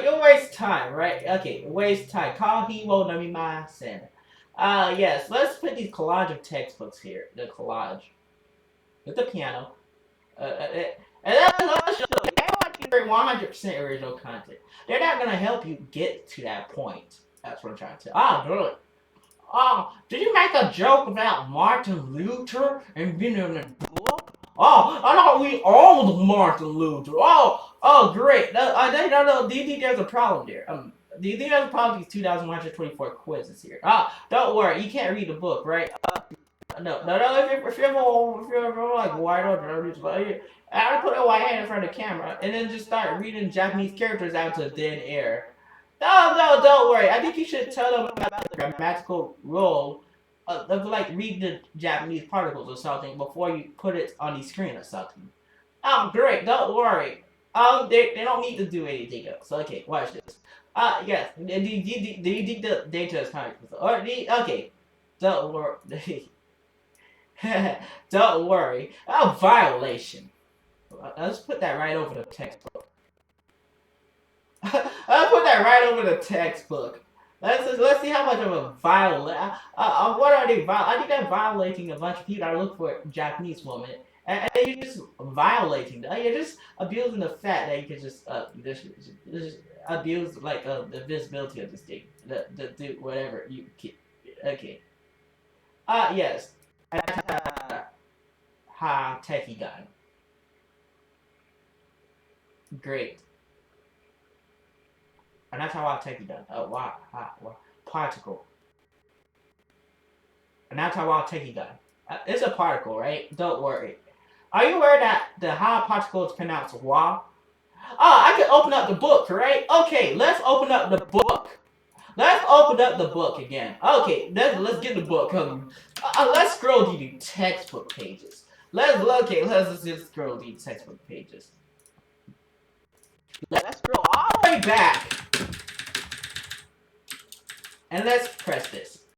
You waste time, right? Okay, waste time. Kahiwo namimasen. Yes, let's put these collage of textbooks here. The collage. With the piano. And let's show you. They want you to bring 100% original content. They're not going to help you get to that point. That's what I'm trying to say. Good. Did you make a joke about Martin Luther and being in a book? I thought we owned Martin Luther. Great. No. Do you think there's a problem there? Do you think there's a problem with these 2,124 quizzes here? Don't worry. You can't read the book, right? No. If you're like white or dirty, I would put a white hand in front of the camera and then just start reading Japanese characters out to dead air. No, don't worry. I think you should tell them about the grammatical role of like read the Japanese particles or something before you put it on the screen or something. Great. Don't worry. They don't need to do anything else. Okay, watch this. Yes. Do you think the data is kind of okay? Don't worry. Don't worry. Violation. Let's put that right over the textbook. I'll put that right over the textbook. Let's see how much of a what are they? I think they're violating a bunch of people that look for a Japanese woman, and you're just violating them. You're just abusing the fact that you can just abuse like the visibility of this thing. The whatever you can. Okay. Yes. Ha techie gun. Great. And that's how I'll take it down. Wow. Particle. And that's how I'll take it down. It's a particle, right? Don't worry. Are you aware that the high particle is pronounced wa? I can open up the book, right? Okay, let's open up the book. Let's open up the book again. Okay, let's get the book. Let's scroll through the textbook pages. Let's just scroll these textbook pages. Let's scroll all the way back. And let's press this.